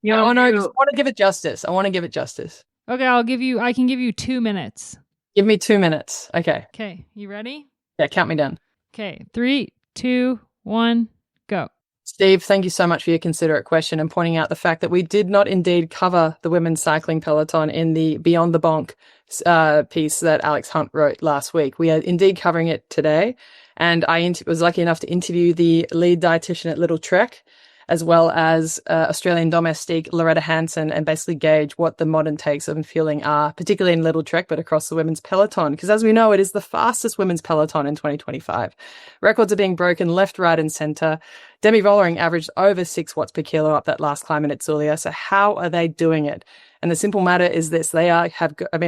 I want to give it justice. Okay, I can give you 2 minutes. Give me 2 minutes. Okay. Okay, you ready? Yeah, count me down. Okay, 3, 2, 1, go. Steve, thank you so much for your considerate question and pointing out the fact that we did not indeed cover the women's cycling peloton in the Beyond the Bonk piece that Alex Hunt wrote last week. We are indeed covering it today. And I was lucky enough to interview the lead dietitian at Little Trek, as well as Australian domestique Loretta Hansen, and basically gauge what the modern takes on fueling are, particularly in Little Trek, but across the women's peloton. Because as we know, it is the fastest women's peloton in 2025. Records are being broken left, right, and centre. Demi Vollering averaged over 6 watts per kilo up that last climb in Itzulia. So how are they doing it? And the simple matter is this: a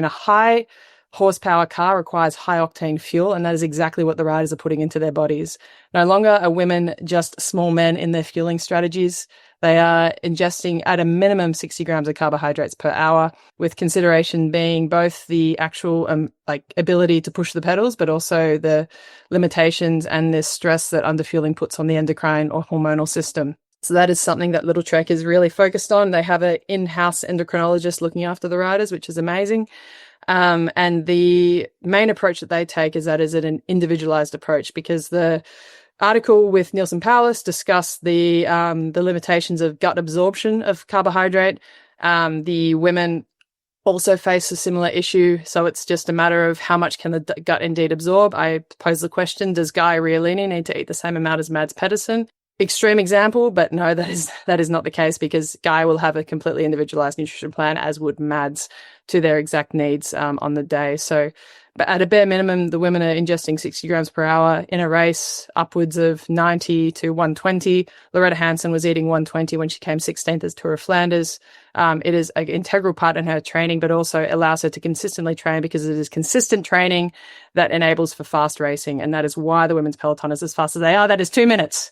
high horsepower car requires high octane fuel, and that is exactly what the riders are putting into their bodies. No longer are women just small men in their fueling strategies. They are ingesting at a minimum 60 grams of carbohydrates per hour, with consideration being both the actual ability to push the pedals, but also the limitations and the stress that underfueling puts on the endocrine or hormonal system. So that is something that Little Trek is really focused on. They have an in-house endocrinologist looking after the riders, which is amazing. And the main approach that they take is an individualized approach, because the article with Nielsen Powless discussed the limitations of gut absorption of carbohydrate. The women also face a similar issue, so it's just a matter of how much can the gut indeed absorb. I pose the question: does Guy Riolini need to eat the same amount as Mads Pedersen? Extreme example, but no, that is not the case, because Guy will have a completely individualized nutrition plan, as would Mads, to their exact needs on the day. So But at a bare minimum, the women are ingesting 60 grams per hour in a race, upwards of 90 to 120. Loretta Hansen was eating 120 when she came 16th as Tour of Flanders. It is an integral part in her training, but also allows her to consistently train, because it is consistent training that enables for fast racing. And that is why the women's peloton is as fast as they are. That is 2 minutes.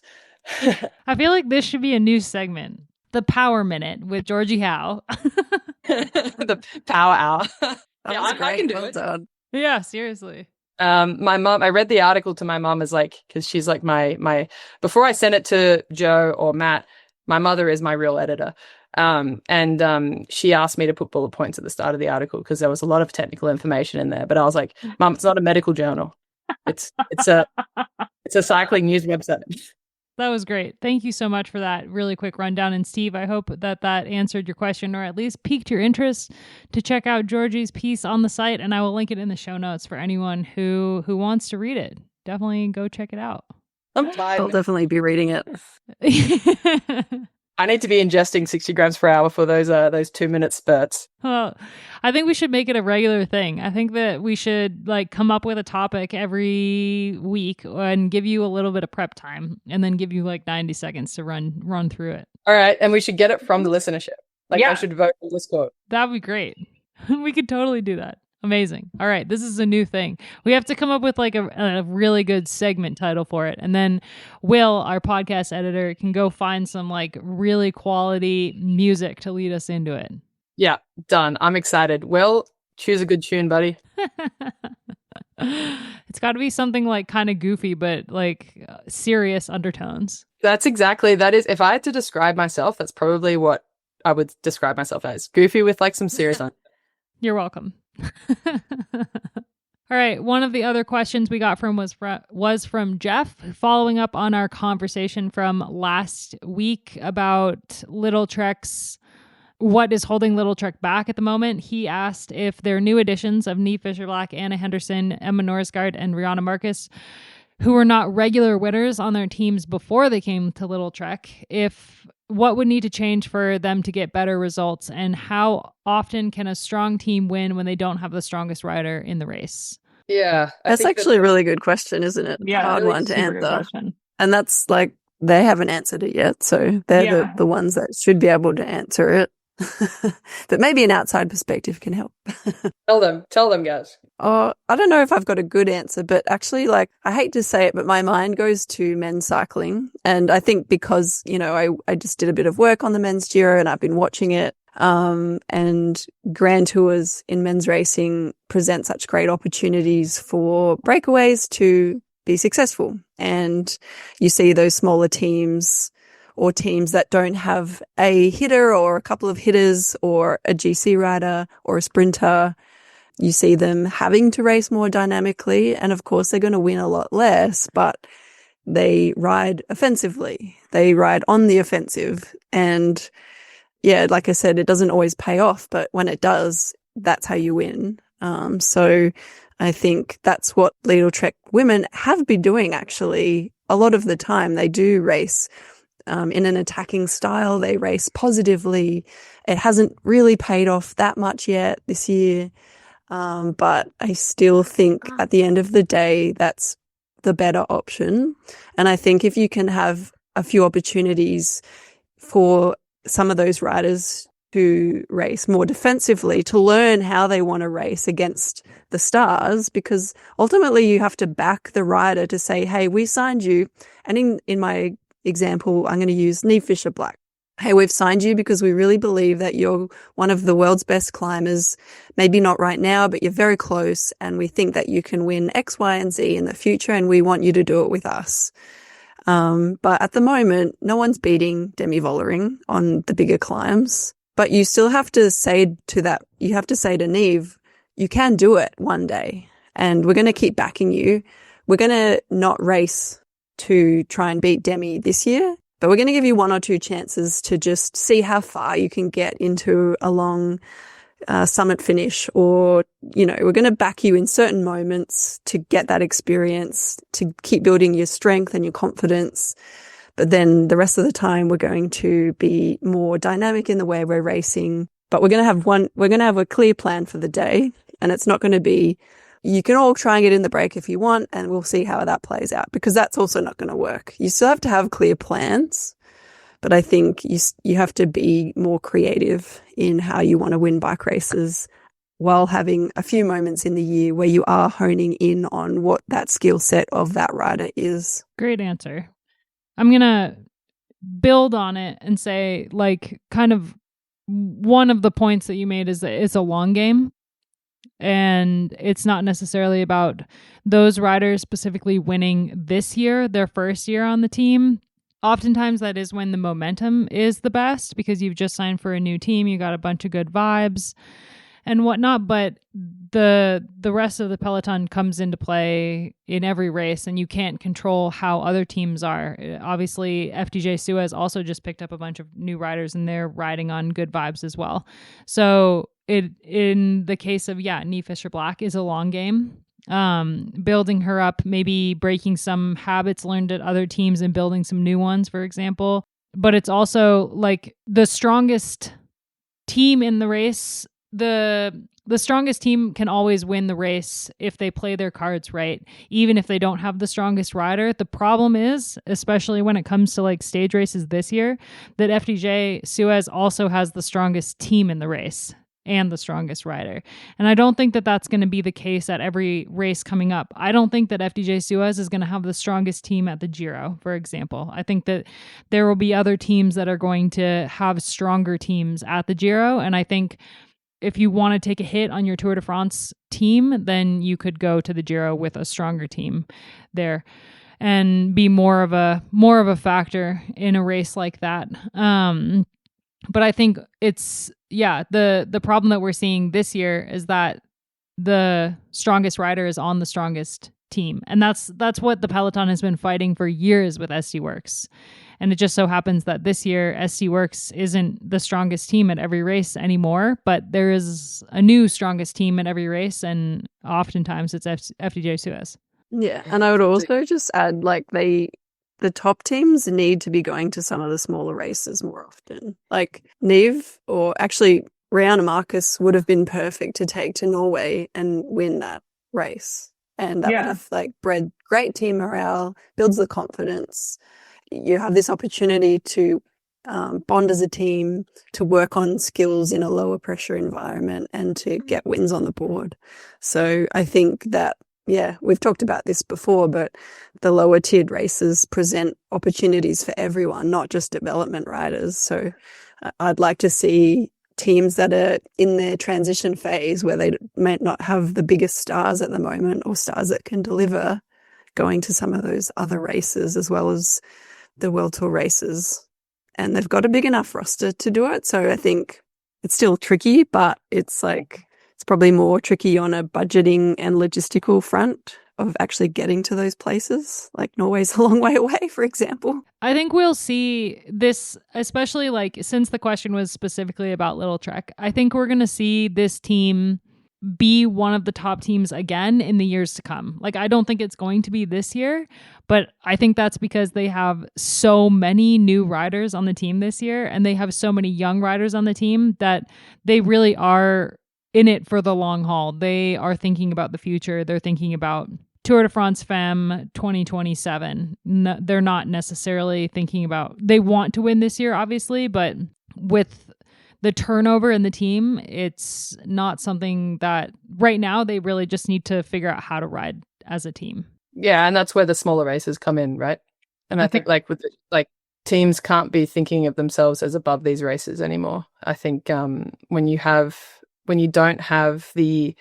I feel like this should be a new segment. The Power Minute with Georgie Howe. The power hour. That was great. I can do Well it. done. Yeah, seriously. My mom, I read the article to my mom as like, because she's like my, before I send it to Joe or Matt, my mother is my real editor. She asked me to put bullet points at the start of the article because there was a lot of technical information in there. But I was like, Mom, it's not a medical journal. It's a cycling news website. That was great. Thank you so much for that really quick rundown. And Steve, I hope that answered your question, or at least piqued your interest to check out Georgie's piece on the site. And I will link it in the show notes for anyone who wants to read it. Definitely go check it out. I'll definitely be reading it. I need to be ingesting 60 grams per hour for those 2-minute spurts. Well, I think we should make it a regular thing. I think that we should like come up with a topic every week and give you a little bit of prep time, and then give you like 90 seconds to run through it. All right, and we should get it from the listenership. Like, Yeah. I should vote for this quote. That'd be great. We could totally do that. Amazing. All right, this is a new thing. We have to come up with like a really good segment title for it. And then Will, our podcast editor, can go find some like really quality music to lead us into it. Yeah, done. I'm excited. Well, choose a good tune, buddy. It's got to be something like kind of goofy, but like serious undertones. That is, if I had to describe myself, that's probably what I would describe myself as. Goofy with like some serious You're welcome. All right. One of the other questions we got was from Jeff, following up on our conversation from last week about Little Trek's, what is holding Little Trek back at the moment. He asked if their new additions of Neve Fisher-Black, Anna Henderson, Emma Norsgaard, and Rihanna Marcus, who were not regular winners on their teams before they came to Little Trek, what would need to change for them to get better results, and how often can a strong team win when they don't have the strongest rider in the race? Yeah. That's actually a really good question, isn't it? Yeah, Hard really one to super good answer. question. And that's like, they haven't answered it yet. So they're Yeah. the ones that should be able to answer it. But maybe an outside perspective can help. Tell them, guys. Oh, I don't know if I've got a good answer, but actually, like, I hate to say it, but my mind goes to men's cycling. And I think because, I just did a bit of work on the men's Giro and I've been watching it. And Grand Tours in men's racing present such great opportunities for breakaways to be successful. And you see those smaller teams or teams that don't have a hitter or a couple of hitters or a GC rider or a sprinter. You see them having to race more dynamically. And of course, they're going to win a lot less, but they ride offensively. They ride on the offensive. And yeah, like I said, it doesn't always pay off, but when it does, that's how you win. So I think that's what Little Trek women have been doing, actually. A lot of the time, they do race in an attacking style. They race positively. It hasn't really paid off that much yet this year. But I still think at the end of the day, that's the better option. And I think if you can have a few opportunities for some of those riders to race more defensively, to learn how they want to race against the stars, because ultimately you have to back the rider to say, hey, we signed you. And in my example, I'm going to use Neve Fisher-Black. Hey, we've signed you because we really believe that you're one of the world's best climbers. Maybe not right now, but you're very close. And we think that you can win X, Y, and Z in the future. And we want you to do it with us. But at the moment, no one's beating Demi Vollering on the bigger climbs. But you still have to say to Neve, you can do it one day. And we're going to keep backing you. We're going to not race to try and beat Demi this year, but we're going to give you one or two chances to just see how far you can get into a long summit finish, or, we're going to back you in certain moments to get that experience, to keep building your strength and your confidence. But then the rest of the time, we're going to be more dynamic in the way we're racing, but we're going to have a clear plan for the day. And it's not going to be you can all try and get in the break if you want, and we'll see how that plays out, because that's also not going to work. You still have to have clear plans, but I think you have to be more creative in how you want to win bike races while having a few moments in the year where you are honing in on what that skill set of that rider is. Great answer. I'm going to build on it and say, like, kind of one of the points that you made is that it's a long game. And it's not necessarily about those riders specifically winning this year, their first year on the team. Oftentimes that is when the momentum is the best, because you've just signed for a new team. You got a bunch of good vibes and whatnot, but the rest of the peloton comes into play in every race, and you can't control how other teams are. Obviously, FDJ Suez also just picked up a bunch of new riders, and they're riding on good vibes as well. So in the case of, Nee Fisher Black is a long game. Building her up, maybe breaking some habits learned at other teams and building some new ones, for example. But it's also like the strongest team in the race. The strongest team can always win the race if they play their cards right, even if they don't have the strongest rider. The problem is, especially when it comes to like stage races this year, that FDJ Suez also has the strongest team in the race and the strongest rider. And I don't think that that's going to be the case at every race coming up. I don't think that FDJ Suez is going to have the strongest team at the Giro, for example. I think that there will be other teams that are going to have stronger teams at the Giro. And I think if you want to take a hit on your Tour de France team, then you could go to the Giro with a stronger team there and be more of a factor in a race like that. But I think it's, the problem that we're seeing this year is that the strongest rider is on the strongest team. And that's what the peloton has been fighting for years with SD Works. And it just so happens that this year, SD Works isn't the strongest team at every race anymore, but there is a new strongest team at every race, and oftentimes it's FDJ Suez. Yeah, and I would also just add, like, the top teams need to be going to some of the smaller races more often. Like Neve, or actually Rihanna Marcus, would have been perfect to take to Norway and win that race. And that would have like bred great team morale, builds the confidence. You have this opportunity to bond as a team, to work on skills in a lower pressure environment, and to get wins on the board. So I think that, we've talked about this before, but the lower tiered races present opportunities for everyone, not just development riders. So I'd like to see teams that are in their transition phase, where they may not have the biggest stars at the moment, or stars that can deliver, going to some of those other races as well as the World Tour races. And they've got a big enough roster to do it. So I think it's still tricky, but it's probably more tricky on a budgeting and logistical front of actually getting to those places. Like Norway's a long way away, for example. I think we'll see this, especially like since the question was specifically about Little Trek, I think we're going to see this team be one of the top teams again in the years to come. Like, I don't think it's going to be this year, but I think that's because they have so many new riders on the team this year, and they have so many young riders on the team that they really are in it for the long haul. They are thinking about the future. They're thinking about Tour de France Femme 2027. No, they're not necessarily thinking about, they want to win this year, obviously, but with the turnover in the team, it's not something that right now they really just need to figure out how to ride as a team. Yeah, and that's where the smaller races come in, right? And I think teams can't be thinking of themselves as above these races anymore. I think when you don't have the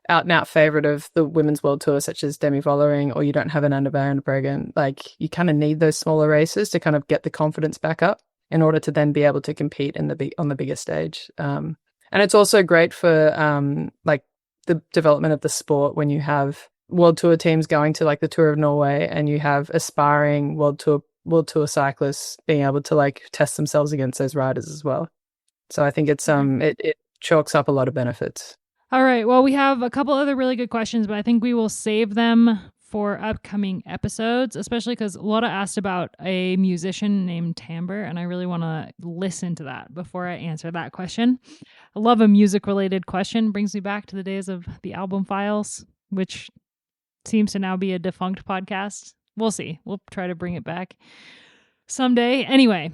out and out favorite of the Women's World Tour, such as Demi Vollering, or you don't have an Anna Van Breggen, like you kind of need those smaller races to kind of get the confidence back up in order to then be able to compete on the bigger stage. And it's also great for like the development of the sport when you have World Tour teams going to like the Tour of Norway, and you have aspiring World Tour cyclists being able to like test themselves against those riders as well. So I think it's it chalks up a lot of benefits. All right. Well, we have a couple other really good questions, but I think we will save them for upcoming episodes, especially because Lotta asked about a musician named Timbre, and I really want to listen to that before I answer that question. I love a music-related question. Brings me back to the days of the album files. which seems to now be a defunct podcast. We'll see. We'll try to bring it back someday. Anyway,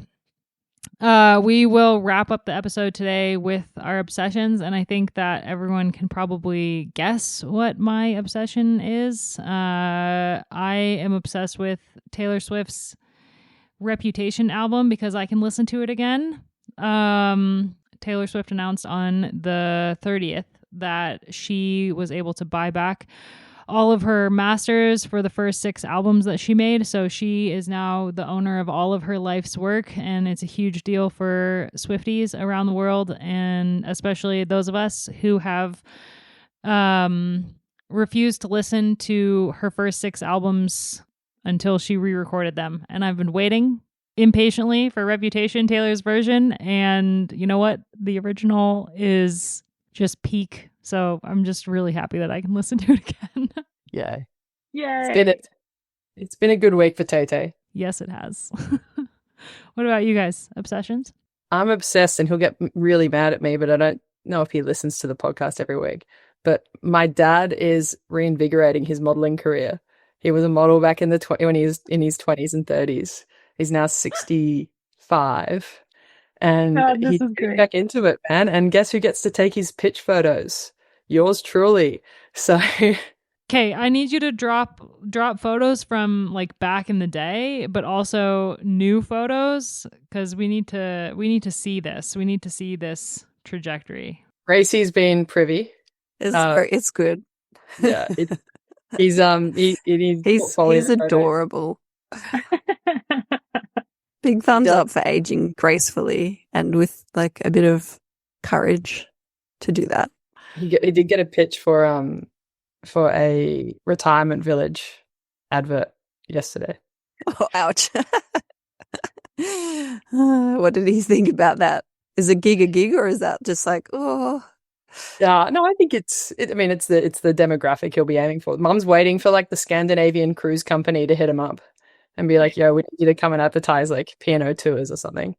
we will wrap up the episode today with our obsessions, and I think that everyone can probably guess what my obsession is. I am obsessed with Taylor Swift's Reputation album because I can listen to it again. Taylor Swift announced on the 30th that she was able to buy back all of her masters for the first 6 albums that she made. So she is now the owner of all of her life's work, and it's a huge deal for Swifties around the world, and especially those of us who have refused to listen to her first 6 albums until she re-recorded them. And I've been waiting impatiently for Reputation, Taylor's version, and you know what? The original is just peak. So I'm just really happy that I can listen to it again. Yeah. Yay. It's been a good week for Tay. Yes, it has. What about you guys? Obsessions? I'm obsessed, and he'll get really mad at me, but I don't know if he listens to the podcast every week. But my dad is reinvigorating his modeling career. He was a model back in when he was in his 20s and 30s. He's now 65. And God, this he's is getting great. back into it, man. And guess who gets to take his pitch photos? Yours truly. So Okay, I need you to drop photos from like back in the day, but also new photos, because we need to see this. We need to see this trajectory. Gracie's been privy. It's good. Yeah, he's He's adorable. Big thumbs up for aging gracefully and with like a bit of courage to do that. He did get a pitch for a retirement village advert yesterday. Oh, ouch. What did he think about that? Is a gig, or is that just like, oh? No, I think it's the demographic he'll be aiming for. Mum's waiting for like the Scandinavian cruise company to hit him up and be like, yo, we need you to come and advertise like P&O tours or something.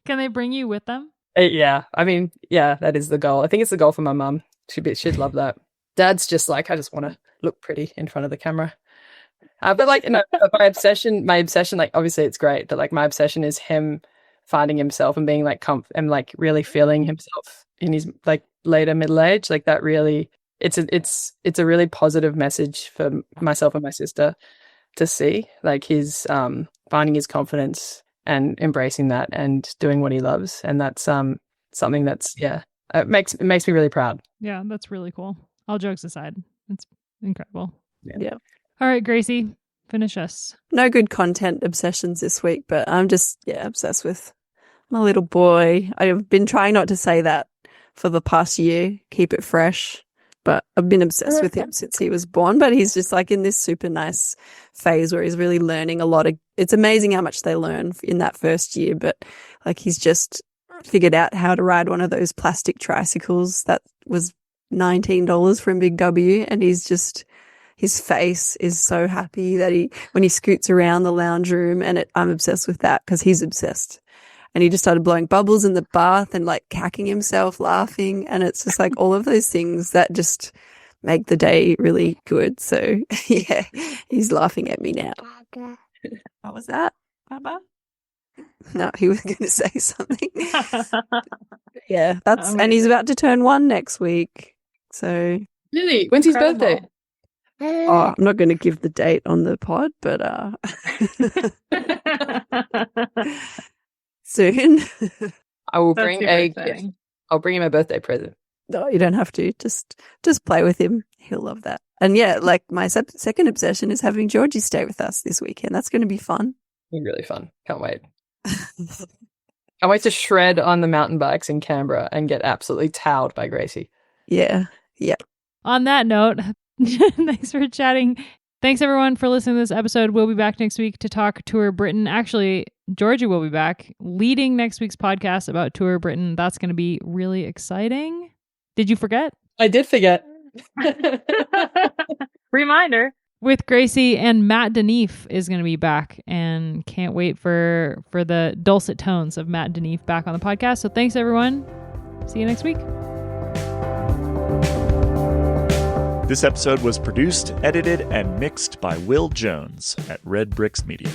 Can they bring you with them? Yeah. I mean, yeah, that is the goal. I think it's the goal for my mum. She'd love that. Dad's just like, I just want to look pretty in front of the camera. But like, you know, my obsession, like obviously it's great, but like my obsession is him finding himself and being like and like really feeling himself in his like later middle age. Like that really, it's a really positive message for myself and my sister to see, like his finding his confidence and embracing that and doing what he loves. And that's something that's it makes me really proud. Yeah, that's really cool. All jokes aside, it's incredible. Yeah. All right, Gracie, finish us. No good content obsessions this week, but I'm just obsessed with my little boy. I've been trying not to say that for the past year, keep it fresh, but I've been obsessed with him since he was born. But he's just like in this super nice phase where he's really learning a lot of. It's amazing how much they learn in that first year, but like he's just figured out how to ride one of those plastic tricycles that was $19 from Big W, and his face is so happy that when he scoots around the lounge room, and I'm obsessed with that because he's obsessed. And he just started blowing bubbles in the bath and like cacking himself, laughing. And it's just like all of those things that just make the day really good. So yeah, he's laughing at me now. What was that, Baba? No, he was going to say something. Yeah, and he's about to turn 1 next week. So Really? When's his birthday? I'm not going to give the date on the pod, but soon. I will That's bring super a exciting. gift. I'll bring him a birthday present. No, you don't have to. Just play with him. He'll love that. And yeah, like my second obsession is having Georgie stay with us this weekend. That's going to be fun. It'll be really fun. Can't wait. Can't wait to shred on the mountain bikes in Canberra and get absolutely towed by Gracie. Yeah. On that note, thanks for chatting. Thanks everyone for listening to this episode. We'll be back next week to talk Tour Britain. Actually, Georgie will be back leading next week's podcast about Tour Britain. That's going to be really exciting. Did you forget? I did forget. Reminder. With Gracie, and Matt Denif is going to be back, and can't wait for the dulcet tones of Matt Denif back on the podcast. So thanks everyone. See you next week. This episode was produced, edited, and mixed by Will Jones at Red Bricks Media.